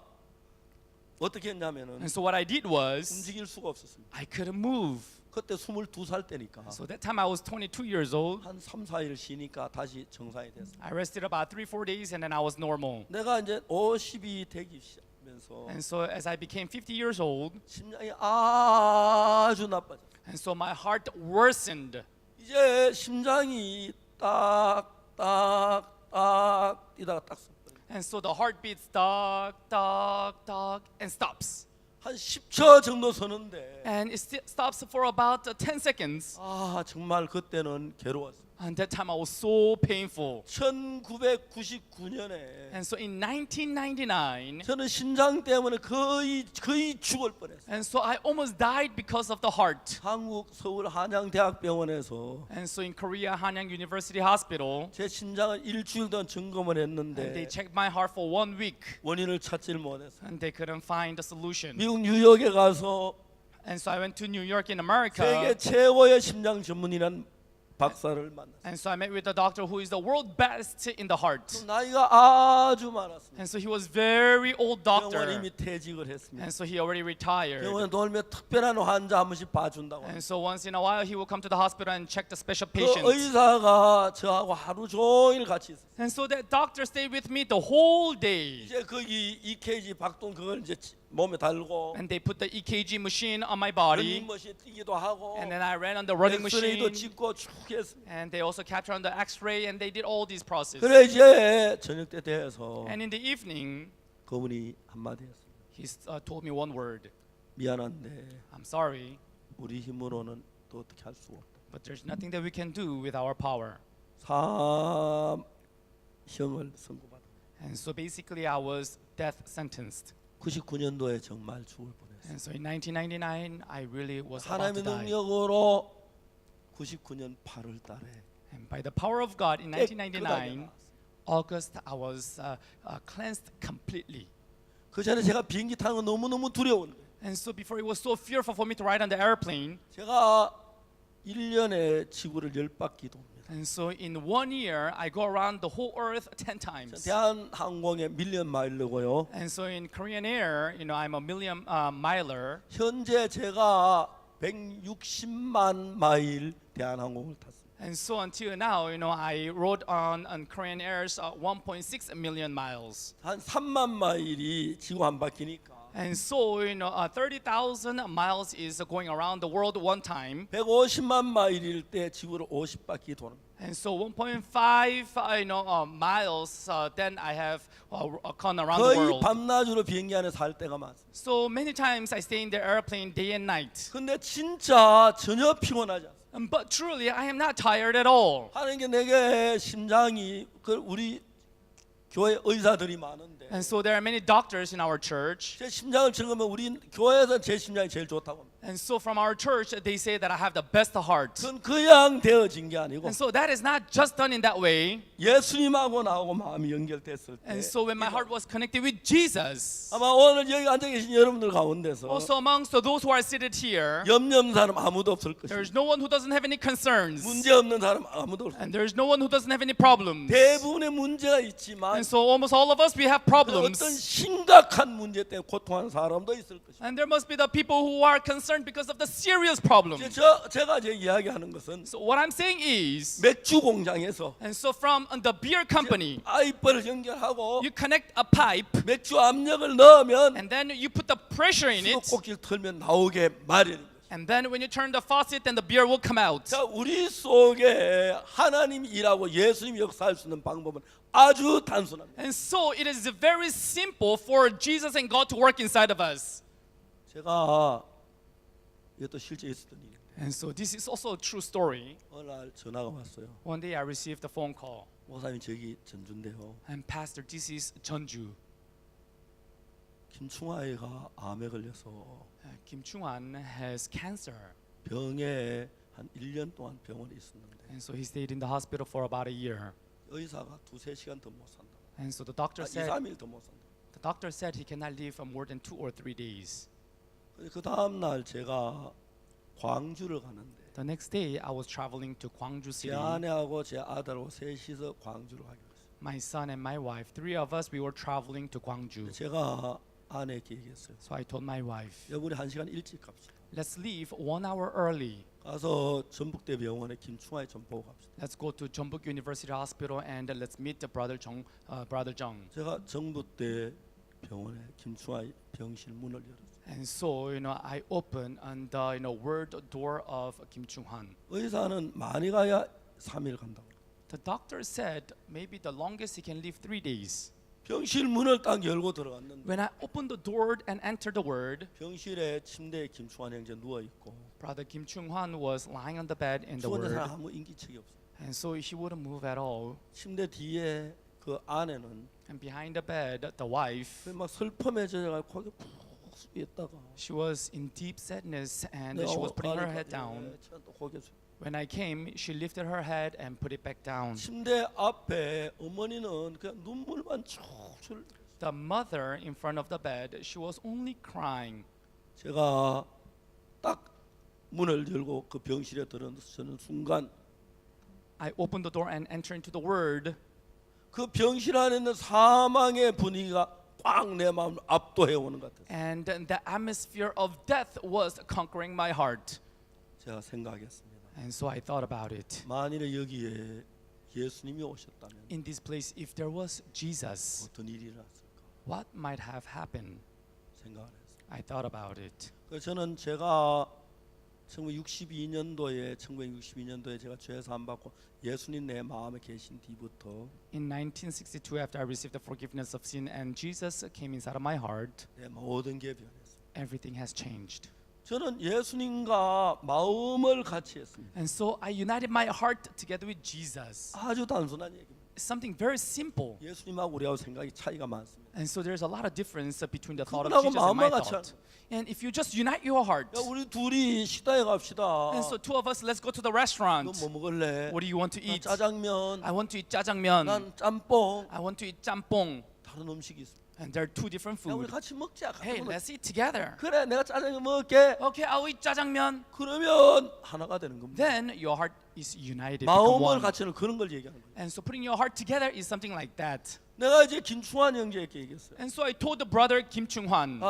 어떻게 했냐면은 And so what I did was 움직일 수가 없었습니다. I couldn't move. 그때 22살 때니까 So that time I was 22 years old. 한 3, 4일 쉬니까 다시 정상이 됐어요. I rested about 3-4 days and then I was normal. 내가 이제 50이 되기 시작하면서 And so as I became 50 years old, 심장이 아주 나빠졌어요. and so my heart worsened. 이제 심장이 딱딱딱 뛰다가 딱 섰어요. And so the heart beats dog, dog, dog, and stops. 한 10초 정도 서는데 And it stops for about 10 seconds. 아 정말 그때는 괴로웠어요. And that time I was so painful. 1999년에 And so in 1999, 저는 심장 때문에 거의 죽을 뻔했어요. and so I almost died because of the heart. 한국 서울 한양대학병원에서 And so in Korea, Hanyang University Hospital, 제 심장을 일주일 동안 점검을 and they 했는데 checked my heart for 1 week, 원인을 찾지를 못했어요. and they couldn't find a solution. 미국 뉴욕에 가서 And so I went to New York in 세계 America, 최고의 심장 전문의란 박사를 만났어요. and so I met with a doctor who is the world best in the heart. 나이가 아주 많았습니다. And so he was very old 병원 doctor, 이미 퇴직을 했습니다. and so he already retired. 병원에 돌면 특별한 환자 한 번씩 봐준다고. And so once in a while he will come to the hospital and check the special 그 patients. 의사가 저하고 하루 종일 같이 있었어요. And so that doctor stayed with me the whole day. 이제 거기 EKG 박동 그걸 이제 몸에 달고 And they put the EKG machine on my body. 런닝머신 뛰기도 하고 And then I ran on the running 엑스레이도 machine. 찍고 쭉 했습니다. And they also captured on the X-ray, and they did all these processes. 그래 이제 저녁 때 돼서 And in the evening, 그분이 한마디 했어요. he told me one word. 미안한데 I'm sorry, 우리 힘으로는 또 어떻게 할 수가 없다. but there's nothing that we can do with our power. 사형을 선고받아. And so basically I was death sentenced. 99년도에 정말 죽을 뻔했어요. And so in 1999, I really was about 하나님의 to die. 능력으로 99년 8월 달에 And by the power of God, in 깨끗하게 1999, 나왔어요. August, I was cleansed completely. 그 전에 제가 비행기 타는 거 너무너무 두려운데 And so before it was so fearful for me to ride on the airplane. 제가 1년에 지구를 10바퀴 돕니다. And so in 1 year, I go around the whole earth 10 times. 대한항공의 밀리언 마일러고요. And so in Korean Air, I'm a million miler. 현재 제가 160만 마일 대한항공을 탔습니다. And so until now, I rode on Korean Air's 1.6 million miles. 한 3만 마일이 지구 한 바퀴니까 And so, 30,000 miles is going around the world one time. 150만 마일일 때 지구를 50바퀴 도는. And so 1.5 miles, then I have gone around the 거의 world. 밤낮으로 비행기 안에 살 때가 많습니다. So many times I stay in the airplane day and night. 근데 진짜 전혀 피곤하지 않습니다. But truly, I am not tired at all. 하나님께 내게 심장이 우리 교회 의사들이 많은데 And so there are many doctors in our church. 제 심장을 점검하면 우리 교회에서 제 심장이 제일 좋다고 합니다. And so from our church, they say that I have the best heart. 그건 그냥 되어진 게 아니고 And so that is not just done in that way. 예수님하고 나하고 마음이 연결됐을 때 And so when my heart was connected with Jesus, 아마 오늘 여기 앉아 계신 여러분들 가운데서 also amongst those who are seated here, 염려 없는 사람 아무도 없을 것입니다. there's no one who doesn't have any concerns. 문제 없는 사람 아무도 없을 것입니다. And there's no one who doesn't have any problems. 대부분의 문제가 있지만 And so almost all of us, we have problems. 어떤 심각한 문제 때문에 고통하는 사람도 있을 것입니다. And there must be the people who are concerned because of the serious problems. 제가 이제 이야기하는 것은 So what I'm saying is, 맥주 공장에서 and so from the beer company, 파이프를 연결하고 you connect a pipe, 맥주 압력을 넣으면 and then you put the pressure in it, 수도꼭지를 털면 나오게 마련입니다. and then when you turn the faucet, then the beer will come out. 자, 우리 속에 하나님이 일하고 예수님이 역사할 수 있는 방법은 아주 단순합니다. And so it is very simple for Jesus and God to work inside of us. 제가 이것도 실제 있었던 일입니다. And so this is also a true story. 어느 날 전화가 왔어요. One day I received a phone call. 목사님 저기 전주인데요. And Pastor, this is Jeonju. 김충아이가 암에 걸려서 Kim Chung-an has cancer. 병에 한 1년 동안 병원에 있었는데 And so he stayed in the hospital for about a year. 의사가 2-3시간 더 못 산다. And so the doctor 2, said 3일 더 못 산다. he cannot live for more than 2 or 3 days. 그 다음 날 제가 광주를 가는데 The next day I was traveling to Gwangju 제 City. 아내하고 제 아들하고 셋이서 광주를 가기로 했어요. My son and my wife, 3 of us, we were traveling to Gwangju. 제가 아내에게 얘기했어요. So I told my wife, 여보 우리 1시간 일찍 갑시다. let's leave 1 hour early. 가서 전북대 병원에 김충하에 좀 보고 갑시다. Let's go to Jeonbuk University Hospital and let's meet the brother Jung. 제가 전북대 병원에 김충하의 병실 문을 열었어요. And so, I opened on the, word door of Kim Chung-han. 의사는 많이 가야 3일 간다고. The doctor said maybe the longest he can live 3 days. 병실 문을 딱 열고 들어갔는데 When I opened the door and entered the word, 병실에 침대에 김충환 형제 누워 있고 brother Kim Chung-han was lying on the bed in the 죽은 word. 사람 아무 인기척이 없어요. And so he wouldn't move at all. 침대 뒤에 그 아내는 And behind the bed, the wife, 막 슬픔에 젖어가지고 거기 푹 숙였다가 she was in deep sadness and she was putting her head down. 또 고개 숙. When I came, she lifted her head and put it back down. 침대 앞에 어머니는 그냥 눈물만 줄줄. The mother in front of the bed, she was only crying. 제가 딱 문을 열고 그 병실에 들어서는 순간 I opened the door and entered into the word. 그 병실 안에 있는 사망의 분위기가 꽉 내 마음을 압도해 오는 것 같았어요. And the atmosphere of death was conquering my heart. 제가 생각했습니다. And so I thought about it. 만일에 여기에 예수님이 오셨다면 In this place, if there was Jesus, 어떤 일이 일어났을까 what might have happened? 생각을 했어요. I thought about it. 그래서 저는 제가 1962년도에 제가 죄 사함 받고 예수님 내 마음에 계신 뒤부터 In 1962, after I received the forgiveness of sin and Jesus came inside of my heart, 내 모든 게 변했어요. everything has changed. 저는 예수님과 마음을 같이 했습니다. And so I united my heart together with Jesus. 아주 단순한 얘기입니다. It's something very simple. 예수님하고 우리하고 생각이 차이가 많습니다. And so there's a lot of difference between the thought of 그분하고 Jesus and my 마음만 같이 thought. And if you just unite your heart, 야, 우리 둘이 식당에 갑시다. and so two of us, let's go to the restaurant. 너 뭐 먹을래? What do you want to 나 eat? 짜장면, I want to eat jjajangmyeon. 난 짬뽕. I want to eat jampong. 다른 음식이 있어. And there are two different 야, 우리 food. 같이 먹자. 같이 Hey, 먹자. let's eat together. 그래, 내가 짜장면 먹을게. Okay, I'll eat jjajangmyeon. 그러면 하나가 되는 겁니다. Then your heart is united, become 마음을 one. 같이는 그런 걸 얘기하는 거예요. And so putting your heart together is something like that. 내가 이제 김충환 형제에게 얘기했어요. And so I told the brother Kim Chung-han.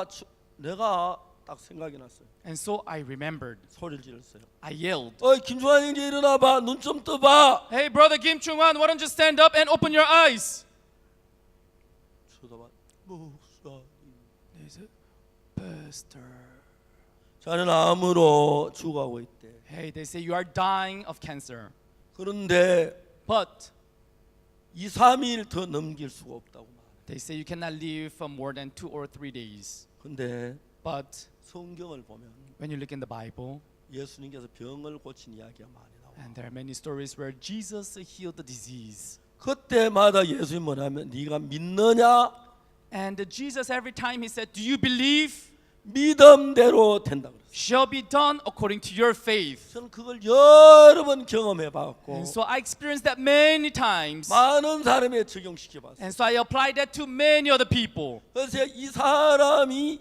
내가 딱 생각이 났어요. And so I remembered. 소리를 질렀어요. I yelled. 어이 김충환 형제 일어나봐. 눈 좀 떠봐. Hey, brother Kim Chung-han, why don't you stand up and open your eyes? 쳐다봐. 목사님. There's a pastor. 자는 암으로 죽어가고 있대. Hey, they say you are dying of cancer. 그런데 But 2, 3일 더 넘길 수가 없다고 말해. they say you cannot live for more than 2 or 3 days. 근데 But 성경을 보면 when you look in the Bible, 예수님께서 병을 고친 이야기가 많이 나와. and there are many stories where Jesus healed the disease. 그때마다 예수님 뭐냐면 네가 믿느냐? And Jesus, every time he said, do you believe? 믿음대로 된다 그랬어요. Shall be done according to your faith. 저는 그걸 여러 번 경험해 봤고 And so I experienced that many times. 많은 사람에 적용시켜 봤어요. And so I applied that to many other people. 그래서 이 사람이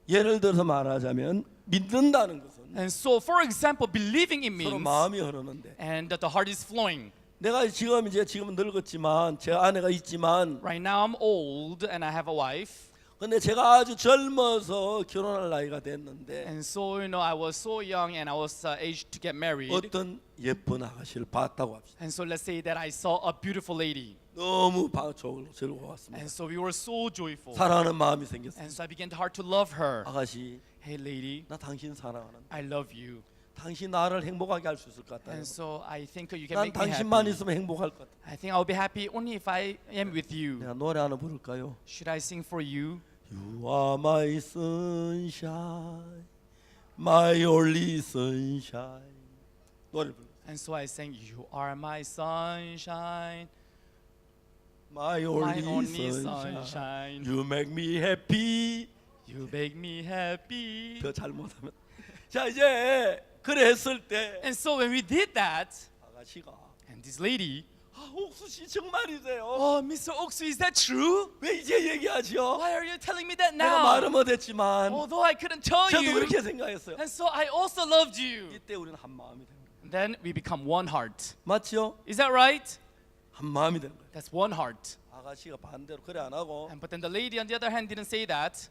예를 들어서 말하자면 믿는다는 것은 And so, for example, believing it 서로 means, 마음이 흐르는데 and that the heart is flowing. 내가 지금은 늙었지만 제 아내가 있지만 Right now I'm old and I have a wife. 근데 제가 아주 젊어서 결혼할 나이가 됐는데 And so, I was so young and I was aged to get married. 어떤 예쁜 아가씨를 봤다고 합시다. And so let's say that I saw a beautiful lady. 너무 즐거웠습니다. And so we were so joyful. 사랑하는 마음이 생겼어요. And so I began to heart to love her. 아가씨, Hey lady, 나 당신 사랑하는데 I love you. 당신 나를 행복하게 할 수 있을 것 같아요. And so I think you can 난 make me 당신만 happy. 있으면 행복할 것 같아. I think I'll be happy only if I am with you. 내가 노래 하나 부를까요? Should I sing for you? You are my sunshine, my only sunshine. 노래를 불러. And so I sang, you are my sunshine, My my only only sunshine. sunshine. You make me happy. You make me happy. 더 잘못하면. 자 이제 그래 했을 때 And so when we did that, 아가씨가 and this lady, 아, 옥수 씨 정말이세요? oh, Mr. Oksu, is that true? 왜 이제 얘기하죠? Why are you telling me that 내가 now? 말은 못했지만 Although I couldn't tell 저도 you. 그렇게 생각했어요. And so I also loved you. 이때 우리는 한 마음이 되는 거예요. And then we become one heart. 맞죠? Is that right? 한 마음이 되는 거예요. That's one heart. 아가씨가 반대로 그래 안 하고 But then the lady on the other hand didn't say that.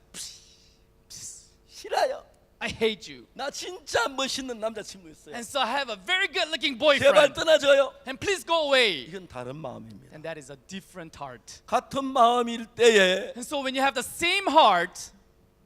싫어요. I hate you. 나 진짜 멋있는 남자친구 있어요. And so I have a very good looking 제발 boyfriend. 떠나줘요. And please go away. 이건 다른 마음입니다. And that is a different heart. 같은 마음일 때에 And so when you have the same heart,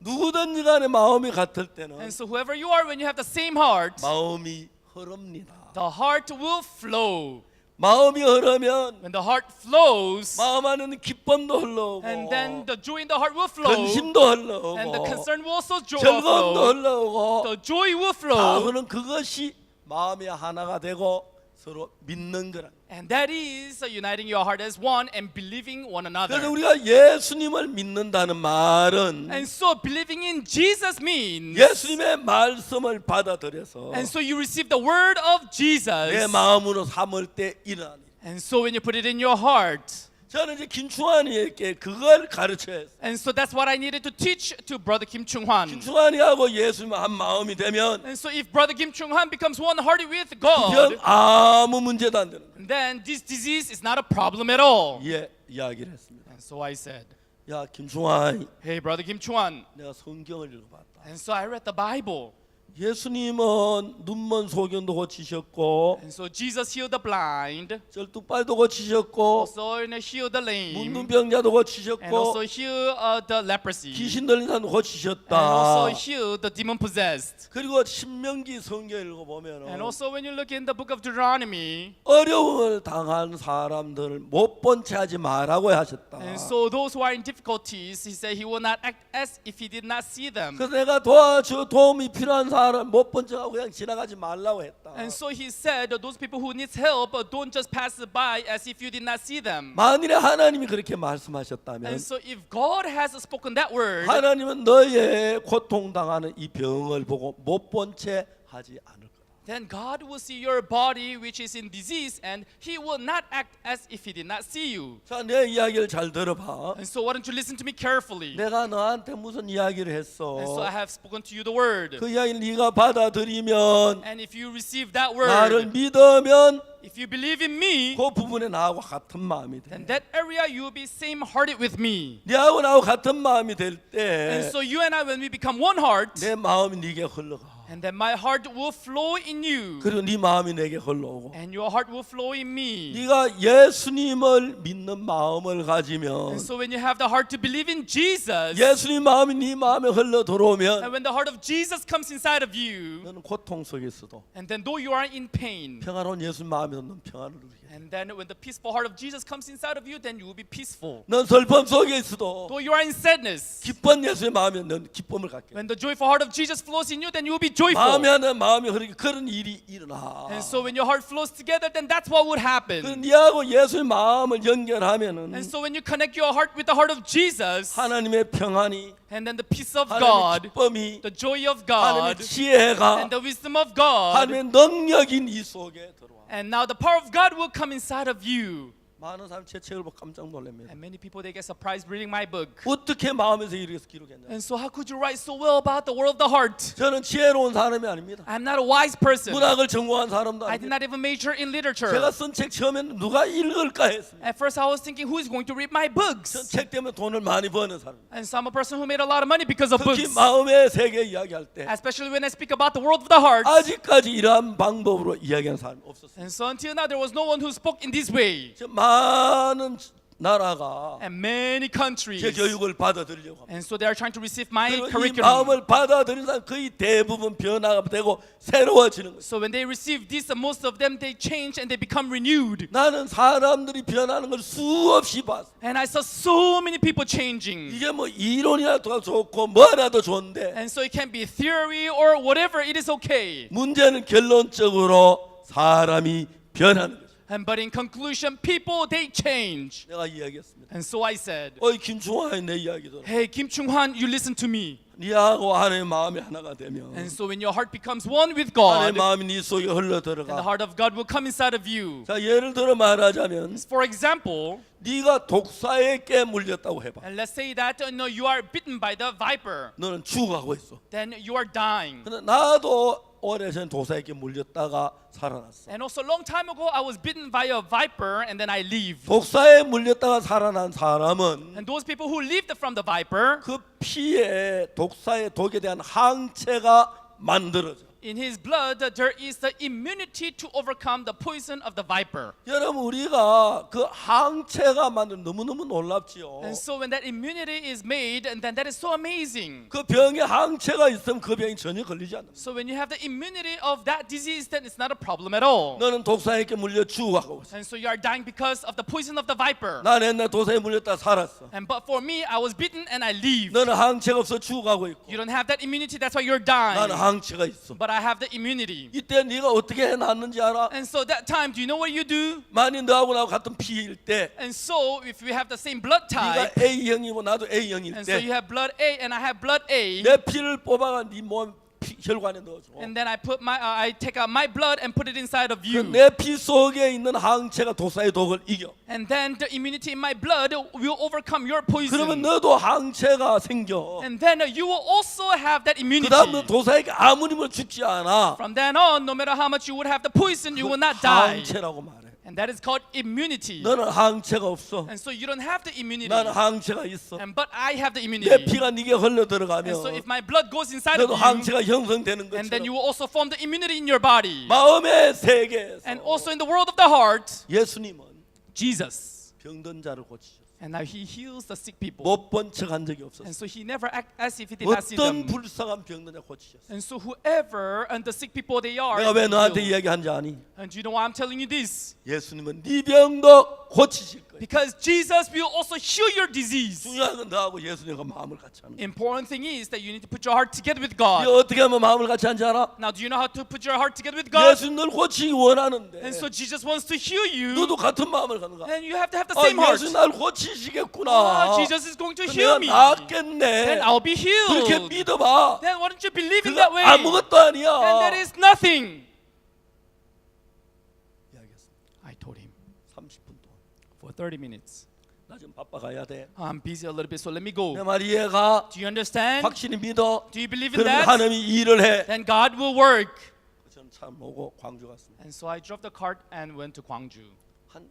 누구든지 간에 마음이 같을 때는 and so whoever you are, when you have the same heart, 마음이 흐릅니다. the heart will flow. 마음이 흐르면 When the heart flows, 마음 안에는 기쁨도 흘러오고 and then the joy in the heart will flow, 근심도 and the 흘러오고 concern will also 즐거움도 flow, 흘러오고 the joy will 다 flow, 그런 그것이 마음이 하나가 되고 서로 믿는 거라. and that is uniting your heart as one and believing one 그래서 another. 우리가 예수님을 믿는다는 말은 And so believing in Jesus means, 예수님의 말씀을 받아들여서 and so you receive the word of 내 Jesus, 마음으로 삼을 때 일어나니. and so when you put it in your heart, 저는 이제 김충환이에게 그걸 가르쳐야 했어요. and so that's what I needed to teach to Brother Kim Chung-hwan. 김충환이하고 예수님 한 마음이 되면 And so if Brother Kim Chung-hwan becomes one-hearted with 그건 God, 아무 문제도 안 되는 거예요. then this disease is not a problem at all. 예, 이야기를 했습니다. And so I said, 야, 김충환, hey, Brother Kim Chung-hwan. 내가 성경을 읽어봤다. And so I read the Bible. 예수님은 눈먼 소견도 고치셨고 And so Jesus healed the blind, 쩔뚝발도 고치셨고 also healed the lame, 문둥병자도 and 고치셨고 also healed the leprosy, 귀신 들린 사람도 and 고치셨다. also healed the demon-possessed. 그리고 신명기 성경 읽어보면 And also when you look in the book of Deuteronomy, 어려움을 당한 사람들을 못 본 채 하지 말라고 하셨다. and so those who are in difficulties, he said he will not act as if he did not see them. 그래서 내가 도움이 필요한 사람 못 본 척하고 그냥 지나가지 말라고 했다. And so he said, those people who need help, don't just pass by as if you did not see them. 만일에 하나님이 그렇게 말씀하셨다면 And so if God has spoken that word, 하나님은 너의 고통당하는 이 병을 보고 못 본 채 하지 않을 거다. then God will see your body which is in disease, and he will not act as if he did not see you. 자, 내 이야기를 잘 들어봐. And so why don't you listen to me carefully? 내가 너한테 무슨 이야기를 했어? And so I have spoken to you the word. 그 이야기를 네가 받아들이면 And if you receive that 나를 word, 믿으면 if you believe in me, 그 부분에 나하고 같은 마음이 돼. then that area you will be same-hearted with me. 네하고 나하고 같은 마음이 될 And 때 so you and I, when we become one heart, 내 마음이 네게 흘러가. and then my heart will flow in you, 그리고 네 마음이 내게 흘러오고. and your heart will flow in me. 네가 예수님을 믿는 마음을 가지면 And so when you have the heart to believe in Jesus, 예수님 마음이 네 마음에 흘러 and 들어오면 when the heart of Jesus comes inside of you, 너는 고통 속에 있어도 and then though you are in pain, 평화로운 예수님 마음에서 넌 평안을 누리게. and then when the peaceful heart of Jesus comes inside of you, then you will be peaceful. 넌 슬픔 속에 있어도 Though you are in sadness, 기쁜 예수의 마음에 넌 기쁨을 갖게. when the joyful heart of Jesus flows in you, then you will be joyful. 마음이 하나 마음이 흐르게 그런 일이 일어나. And so when your heart flows together, then that's what would 그 happen. 네하고 예수의 마음을 연결하면은 And so when you connect your heart with the heart of Jesus, 하나님의 평안이, and then the peace of 하나님의 God, 기쁨이, the joy of 하나님의 God, 지혜가, and the wisdom of God, 하나님의 능력이 네 속에 들어와. and now the power of God will come inside of you. 많은 사람이 제 책을 보고 깜짝 놀랍니다. And many people, they get surprised reading my book. 어떻게 마음에서 이렇게 기록했냐? And so how could you write so well about the world of the heart? 저는 지혜로운 사람이 아닙니다. I'm not a wise person. 문학을 전공한 사람도 I did 아닙니다. not even major in literature. 제가 쓴 책 처음에는 누가 읽을까 했습니다. At first I was thinking, who is going to read my 전 books? 책 때문에 돈을 많이 버는 사람. And so I'm a person who made a lot of money because of 특히 books. 마음의 세계 이야기할 때 Especially when I speak about the world of the heart. 아직까지 이러한 방법으로 이야기하는 사람이 없었어요. And so until now there was no one who spoke in this way. 저 많은 나라가 And many countries. 제 교육을 받아들이려고 합니다. And so they are trying to receive my 그리고 이 curriculum. 마음을 받아들이는 사람 거의 대부분 변화가 되고 새로워지는 거예요. So when they receive this, most of them they change and they become renewed. 나는 사람들이 변하는 걸 수없이 봤어. And I saw so many people changing. 이게 뭐 이론이라도 좋고 뭐라도 좋은데 And so it can be theory or whatever, it is okay. 문제는 결론적으로 사람이 변하는 거죠. And but in conclusion, people they change. 내가 이야기했습니다. And so I said, 어이 김충환이 내 이야기 들어. hey Kim Chung-hwan, you listen to me. 네하고 하나님의 마음이 하나가 되면 And so when your heart becomes one with 하나님의 God, 마음이 네 속에 흘러 then the 들어가. heart of God will come inside of you. 자 예를 들어 말하자면 For example, 네가 독사에게 물렸다고 해봐. and let's say that you are bitten by the viper, 너는 죽어가고 있어. then you are dying. 근데 나도 오래전 도사에게 물렸다가 살아났어. And also a long time ago, I was bitten by a viper and then I lived. 독사에 물렸다가 살아난 사람은 And those people who lived from the viper, 그 피에 독사의 독에 대한 항체가 만들어져. in his blood, there is the immunity to overcome the poison of the viper. 여러분 우리가 그 항체가 만든 너무너무 놀랍지요. And so when that immunity is made, and then that is so amazing. 그 병에 항체가 있으면 그 병이 전혀 걸리지 않는다. So when you have the immunity of that disease, then it's not a problem at all. 너는 독사에게 물려 죽어가고 있어. And so you are dying because of the poison of the viper. 난 옛날 독사에 물렸다 살았어. And but for me, I was bitten and I lived. 너는 항체가 없어 죽어가고 있고 You don't have that immunity, that's why you're dying. 나는 항체가 있어. But I have the immunity. 이때 네가 어떻게 해놨는지 알아? And so that time, do you know what you do? 만일 너하고 나하고 같은 피일 때 And so if we have the same blood type, 네가 A형이고 나도 A형일 and so you 때 have blood A and I have blood A, 내 피를 뽑아가 네 몸 혈관에 넣어줘. and then I take out my blood and put it inside of you. 내 피 속에 있는 항체가 독사의 독을 이겨. And then the immunity in my blood will overcome your 그러면 poison. 너도 항체가 생겨. And then you will also have that immunity. 그다음 너 도사에게 아무리 뭐 죽지 않아. From then on, no matter how much you would have the poison, you will not die. 항체라고 말해. And that is called immunity. 너는 항체가 없어. And so you don't have the immunity. 나는 항체가 있어. But I have the 내 immunity. 피가 네게 흘러 And so 들어가면 if my blood goes inside of 너도 you, 항체가 형성되는 and then you 것처럼 will also form the immunity in your body. 마음의 세계에서 And also in the world of the heart, 예수님은 Jesus. 병든 자를 고치셨어. And now he heals the sick people. 못 본 척 한 적이 And 없었어. so he never act as if he did not see 어떤 them. 불쌍한 병든 자 고치셨어. And so whoever and the sick people they are, 내가 왜 he 너한테 healed. 이야기한지 아니? And do you know why I'm telling you this? 예수님은 네 병도 고치실 거야. Because Jesus will also heal your disease. 중요한 건 너하고 예수님과 마음을 같이 하는 거야. Important thing is that you need to put your heart together with 네 God. 어떻게 하면 마음을 같이 하는지 알아? Now, do you know how to put your heart together with God? 예수님 널 고치기 원하는데 And so Jesus wants to heal you, 너도 같은 마음을 갖는 거야. and you have to have the 아, same heart. 예수님 날 고치시겠구나. Jesus is going to 그럼 heal 내가 me. 낫겠네. Then I'll be 그렇게 healed. 믿어봐. Then why don't you believe in 그거 that way? 아무것도 아니야. And that is nothing. 이야기했습니다. I told him 30분 동안. for 30 minutes. 나 지금 바빠 가야 돼. I'm busy a little bit, so let me go. 내 말 이해가? Do you understand? 확실히 믿어. Do you believe in 그러면 that? 하나님이 일을 해. Then God will work. 저는 차 모고 광주 갔습니다. And so I drove the cart and went to Gwangju. 한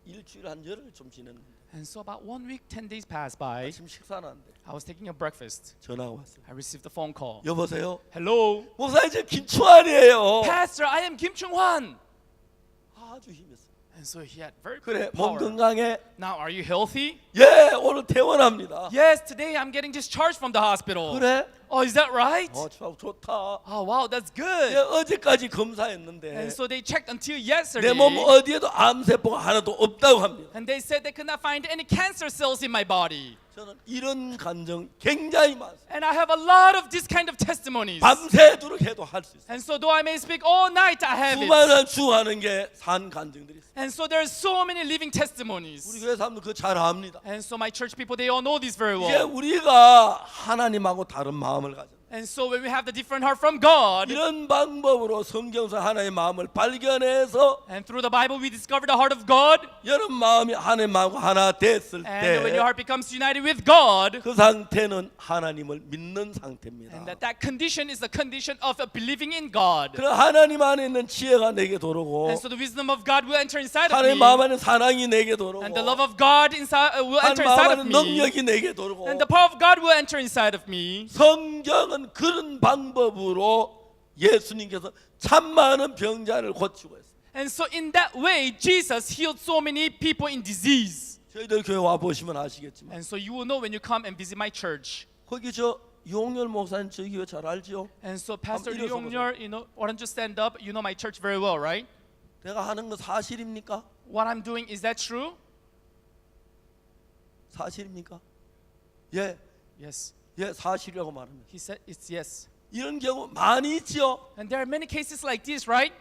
일주일 한 열흘 좀 지냈는데 And so about 1 week, 10 days passed by. 아침 식사하는데 I was taking a breakfast. 전화가 왔어요. I received a phone call. 여보세요? Hello, 목사님 저 김충환이에요. Pastor, I am Kim Chung-hwan. 아주 힘있어. And so he had very 그래 good 몸 power. 건강해? Now, are you healthy? 예 오늘 퇴원합니다. Yes, today I'm getting discharged from the hospital. 그래? Oh, is that right? 좋다. Oh, wow, that's 예, good. 어제까지 검사했는데 And so they checked until 내 yesterday. 몸 어디에도 암세포가 하나도 없다고 합니다. And they said they could not find any cancer cells in my body. 저는 이런 간증 굉장히 많습니다. And I have a lot of this kind of testimonies. 밤새도록 해도 할 수 있어요. And so though I may speak all night, I have it. 수많은 주하는 게 산 간증들이 있어요. And so there's so many living 우리 testimonies. 교회 사람들 그거 잘 압니다. And so my church people, they all know this very 이제 well. 우리가 하나님하고 다른 마음을 가져. And so when we have the different heart from God, 이런 방법으로 성경에서 하나님의 마음을 발견해서 and through the Bible we discover the heart of God, 여러분 마음이 하나님 마음과 하나 됐을 and when your 때 heart becomes united with God, 그 상태는 하나님을 믿는 상태입니다. and that condition is the condition of believing in God. 그럼 하나님 안에 있는 지혜가 내게 들어오고 And so the wisdom of God will enter inside of 하나님 me, 마음 안에 사랑이 내게 들어오고 and the love of God will 하나님 enter 마음 inside 안에 of me, 능력이 내게 들어오고 and the power of God will enter inside of me. 성경은 그런 방법으로 예수님께서 참 많은 병자를 고치고 있어요. And so in that way, Jesus healed so many people in disease. 저희들 교회 와 보시면 아시겠지만 And so you will know when you come and visit my church. 거기 저 유홍열 목사님 저희 교회 잘 알죠? And so Pastor 일어서 Lee Yong-yeol, you know, why don't you stand up? You know my church very well, right? 내가 하는 거 사실입니까? What I'm doing, is that true? 사실입니까? 예, Yes. 예 사실이라고 말합니다. He said it's yes. 이런 경우 많이 있죠. And there are many cases like this, right?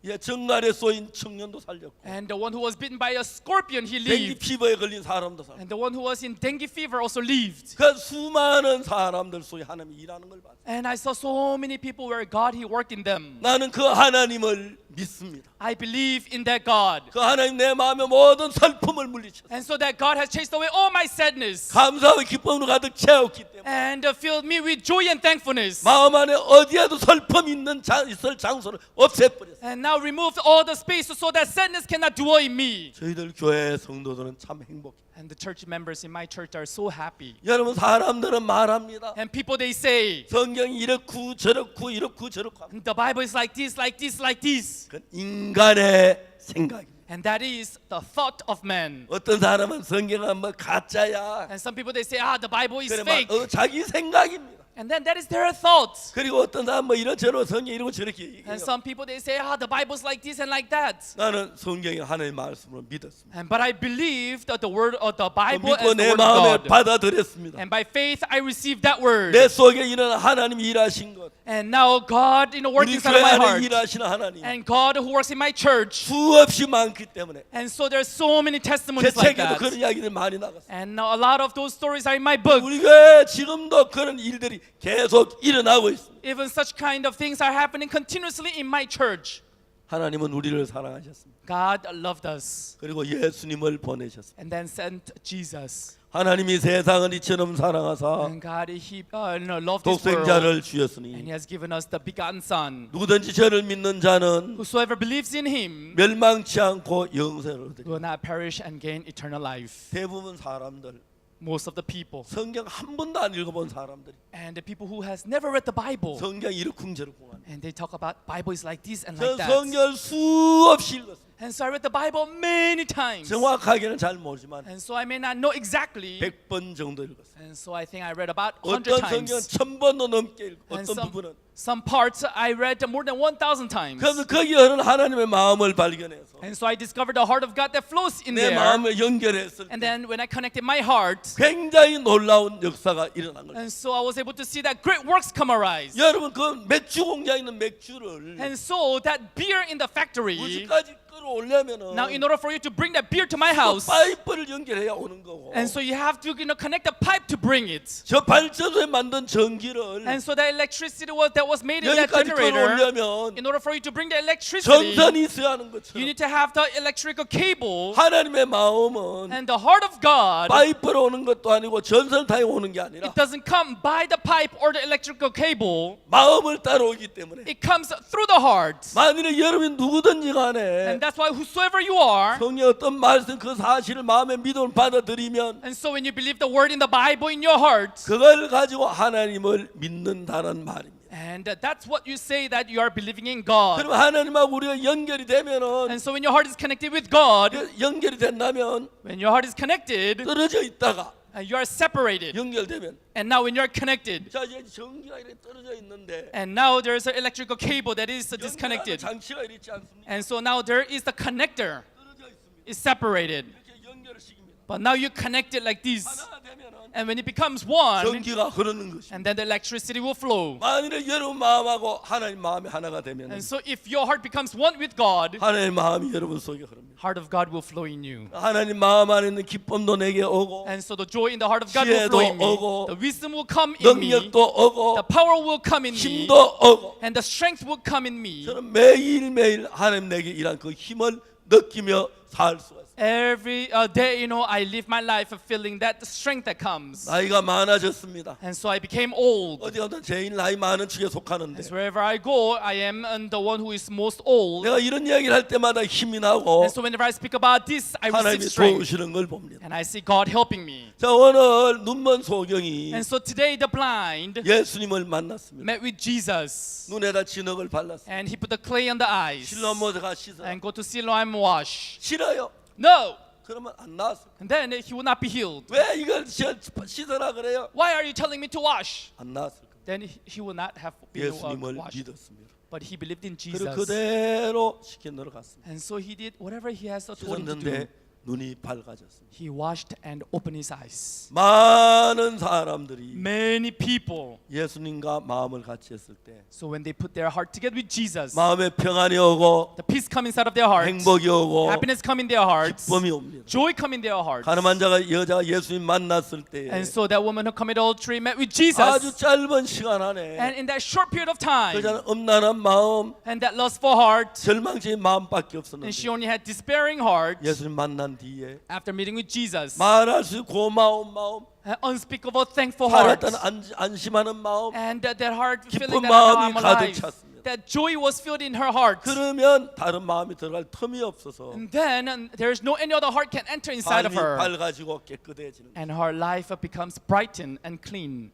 예, 정갈에 쏘인 청년도 살렸고 And the one who was bitten by a scorpion, he 댕기 lived. 피부에 걸린 사람도 살렸고 And the one who was in dengue fever also lived. 그 수많은 사람들 속에 하나님이 일하는 걸 봤어요. And I saw so many people where God, He worked in them. 나는 그 하나님을 믿습니다. I believe in that God. 그 하나님 내 마음의 모든 슬픔을 물리셨어요. And so that God has chased away all my sadness 감사와 기쁨으로 가득 채웠기 때문에 and filled me with joy and thankfulness. 마음 안에 어디에도 슬픔 있을 장소를 없애버렸어요. And now removed all the space so that sadness cannot dwell in me. 저희들 교회 성도들은 참 행복해요. And the church members in my church are so happy. 여러분 사람들은 말합니다. And people they say, 성경이 이렇고 저렇고 이렇고 저렇고 합니다. the Bible is like this, like this, like this. 그건 인간의 생각입니다. And that is the thought of man. 어떤 사람은 성경은 뭐 가짜야. And some people they say, the Bible is 그래 fake. 자기 생각입니다. And then that is their thoughts. 그리고 어떤 사람 뭐 이런저런 성경 이러고 저렇게 얘기해요. And some people they say, the Bible is like this and like that. 나는 성경이 하나님의 말씀으로 믿었습니다. But I believe that the word of the Bible 믿고 as the 내 word of 마음에 God. 받아들였습니다. And by faith I received that word. 내 속에 일어난 하나님이 일하신 것, And now God 우리 working inside 교회 of my 안에 heart. 일하시는 하나님 And God who works in my church. 수없이 많기 때문에 And so there's so many 제 testimonies like 책에도 that. 그런 이야기들 많이 나갔어요. And a lot of those stories are in my book. 우리 교회 지금도 그런 일들이 계속 일어나고 있습니다. Even such kind of things are happening continuously in my church. 하나님은 우리를 사랑하셨습니다. God loved us 그리고 예수님을 보내셨습니다. and then sent Jesus. 하나님이 세상을 이처럼 사랑하사 And God, He loved this world. 독생자를 And 주셨으니 He has given us the begotten Son. 누구든지 저를 믿는 자는 Whosoever believes in Him 멸망치 않고 영생을 얻으리. will not perish and gain eternal life. 대부분 사람들 Most of the people. 성경 한 번도 안 읽어본 사람들이 And the people who has never read the Bible. 성경 이러쿵저러쿵 하네. And they talk about Bible is like this and 저 like that. 성경을 수없이 읽었습니다. And so I read the Bible many times. 정확하게는 잘 모르지만 And so I may not know exactly. 100번 정도 읽었어요. And so I think I read about 100 어떤 성경은 times. 1000번도 넘게 읽고 And 어떤 부분은 some parts I read more than 1,000 times. 그래서 거기 흐르는 하나님의 마음을 발견해서 And so I discovered the heart of God that flows in 내 there. 마음을 연결했을 And 때 then when I connected my heart, 굉장히 놀라운 역사가 일어난 거예요. and so I was able to see that great works come arise. 여러분 그 맥주 공장에 있는 맥주를 And so that beer in the factory, 우지까지 끌어올려면은 now in order for you to bring that beer to my house, 파이프를 연결해야 오는 거고 and so you have to connect a pipe to bring it. 저 발전소에 만든 전기를 And so the electricity that was made in that 여기까지 generator, 끌어올려면 in order for you to bring the electricity, 전선이 있어야 하는 you 것처럼 need to have the electrical cable. 하나님의 마음은 And the heart of God, 파이프로 오는 것도 아니고 전선 타고 오는 게 아니라 it doesn't come by the pipe or the electrical cable. 마음을 따라오기 때문에 It comes through the heart. 만일에 여러분이 누구든지 간에 And that's why whosoever you are, 성령 어떤 말씀 그 사실을 마음에 믿음을 받아들이면 and so when you believe the word in the Bible in your heart, 그걸 가지고 하나님을 믿는다는 말입니다. and that's what you say that you are believing in God. 그럼 하나님하고 우리가 연결이 되면은 And so when your heart is connected with God, 연결이 된다면 when your heart is connected, 떨어져 있다가 you are separated. 연결되면 And now when you are connected, 자 이제 전기가 이렇게 떨어져 있는데 and now there is an electrical cable that is 연결하는 disconnected. 장치가 이렇지 않습니까? And so now there is the connector. 떨어져 있습니다. It's separated. 이렇게 연결을 시킵니다. But now you connect it like this. 하나가 되면은 And when it becomes one, 전기가 흐르는 것입니다. and then the electricity will flow. 만일에 여러분 마음하고 하나님 마음이 하나가 되면 And so if your heart becomes one with God, 하나님 마음이 여러분 속에 흐릅니다. heart of God will flow in you. 하나님 마음 안에 있는 기쁨도 내게 오고 And so the joy in the heart of God will 지혜도 flow in me. 오고, The wisdom will come in me. 능력도 오고 The power will come in me. 힘도 오고 And the strength will come in me. 저는 매일매일 하나님 내게 일한 그 힘을 느끼며 살 수가 있어요. Every day, I live my life feeling that strength that comes. 나이가 많아졌습니다. And so I became old. 어디 가든 제일 나이 많은 축에 속하는데 As wherever I go, I am the one who is most old. 내가 이런 이야기를 할 때마다 힘이 나고 And so whenever I speak about this, I receive 하나님이 strength. 도우시는 걸 봅니다. And I see God helping me. 자 오늘 눈먼 소경이 And so today the blind 예수님을 만났습니다. met with Jesus. 눈에다 진흙을 발랐습니다. And he put the clay on the eyes. 실로 모자가 씻어 And go to Siloam wash. 싫어요. No. 그러면 안 나왔어요. And then he will not be healed. 왜 이걸 씻어라 그래요? Why are you telling me to wash? 안 나왔을 거예요. Then he will not have been 예수님을 washed. 믿었습니다. But he believed in 그리고 Jesus. 그대로 시켜 넣어 갔습니다. And so he did whatever he has told him to do. 씻었는데 눈이 밝아졌습니다. he washed and opened his eyes. 많은 사람들이 Many people. 예수님과 마음을 같이 했을 때 So when they put their heart together with Jesus, 마음에 평안이 오고 the peace come inside of their heart, 행복이 오고 happiness come in their hearts, 기쁨이 옵니다. joy come in their hearts. 가늠한 여자가 예수님 만났을 때 And so that woman who committed adultery met with 아주 Jesus, 짧은 시간 안에 and in that short period of time, 그 여자는 음란한 마음, and that lustful heart, 절망적인 마음밖에 and she 없었는데 only had despairing heart. 예수님 만난 뒤에 After meeting with Jesus, 말할 수 고마운 마음, an unspeakable thankful heart, 살았다는 안심하는 마음, and that heart 기쁜 feeling that now 마음이 I'm 가득 alive. 찼습니다. That joy was filled in her heart. 그러면 다른 마음이 들어갈 틈이 없어서 And then there is no any other heart can enter inside of 삶이 her, 밝아지고 깨끗해지는 거예요. and her life becomes brightened and clean.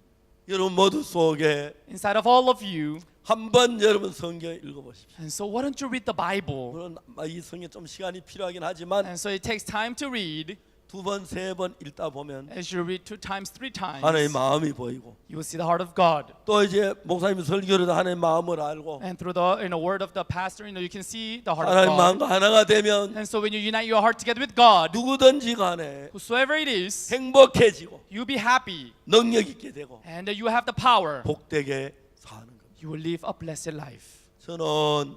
여러분 모두 속에 Inside of all of you. 한번 여러분 성경 읽어보십시오. And so why don't you read the Bible? 물론 이 성경 좀 시간이 필요하긴 하지만 And so it takes time to read. 두 번, 세 번 읽다 보면 As you read 2 times, 3 times, 하나님의 마음이 보이고 you will see the heart of God. 또 이제 목사님 설교로도 하나님의 마음을 알고 And through the word of the pastor, you can see the heart of 하나님 God. 마음과 하나가 되면 And so when you unite your heart together with God, 누구든지 간에 whosoever it is, 행복해지고 you be happy, 능력 있게 되고 and you have the power. 복되게 사는 겁니다. You will live a blessed life. 저는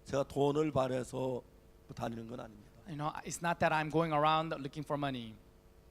제가 돈을 바래서 다니는 건 아닙니다. It's not that I'm going around looking for money.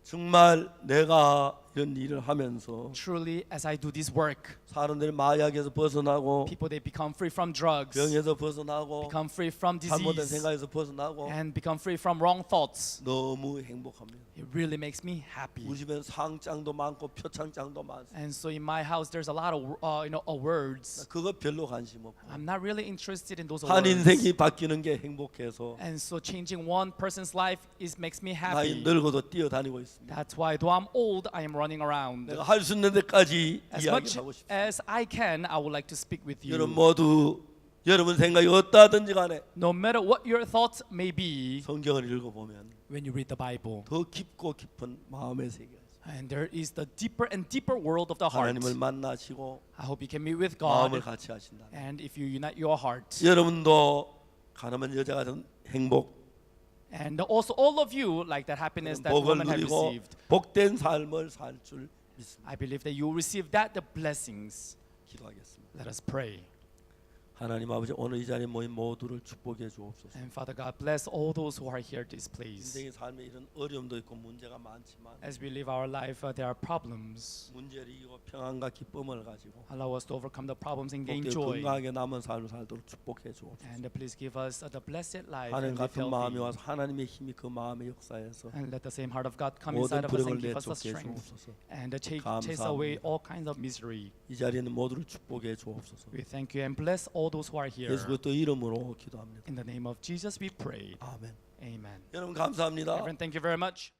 정말 내가 이런 일을 하면서 Truly, as I do this work, 사람들이 마약에서 벗어나고 people they become free from drugs, 병에서 벗어나고 become free from 잘못된 disease, 생각에서 벗어나고 and become free from wrong thoughts. 너무 행복합니다. It really makes me happy. 우리 집엔 상장도 많고 표창장도 많습니다. And so in my house, there's a lot of awards. 그거 별로 관심 없고 I'm not really interested in those 한 awards. 인생이 바뀌는 게 행복해서 And so changing one person's life makes me 나이 happy. 늙어도 뛰어다니고 있습니다. That's why though I'm old, I am running around. 내가 할 수 있는 데까지 As much 이야기하고 싶습니다. as I can, I would like to speak with 여러분 you. 모두 여러분 생각이 어떠하든지 간에 No matter what your thoughts may be, 성경을 읽어보면 when you read the Bible, 더 깊고 깊은 마음의 세계가 있어요. and there is the deeper and deeper world of the heart. 하나님을 만나시고 I hope you can meet with 마음을 God, 같이 하신다. and if you unite your heart, 여러분도 가늠한 여자가 된 행복, and also all of you like that happiness that 복을 woman had 누리고 received. 복된 삶을 살 줄 믿습니다. I believe that you will receive the blessings. 기도하겠습니다. Let us pray. 하나님 아버지 오늘 이 자리에 모인 모두를 축복해 주옵소서. And Father God, bless all those who are here this place. 인생의 삶에 이런 어려움도 있고 문제가 많지만 As we live our life, there are problems. 문제를 이기고 평안과 기쁨을 가지고 Allow us to overcome the problems and gain 복되고 joy. 건강하게 남은 삶을 살도록 축복해 주옵소서. And please give us the blessed life 하나님 and live 같은 마음이 healthy. 와서 하나님의 힘이 그 마음의 역사에서 And let the same heart of God come 모든 inside of us 불행을 and give us the 내쫓게 strength. 주옵소서. And chase away 감사합니다. all kinds of misery. 이 자리에는 모두를 축복해 주옵소서. We thank you and bless all those who are here. 예수 그리스도 이름으로 기도합니다. In the name of Jesus we pray. 아멘. Amen. 여러분 감사합니다. Everyone, thank you very much.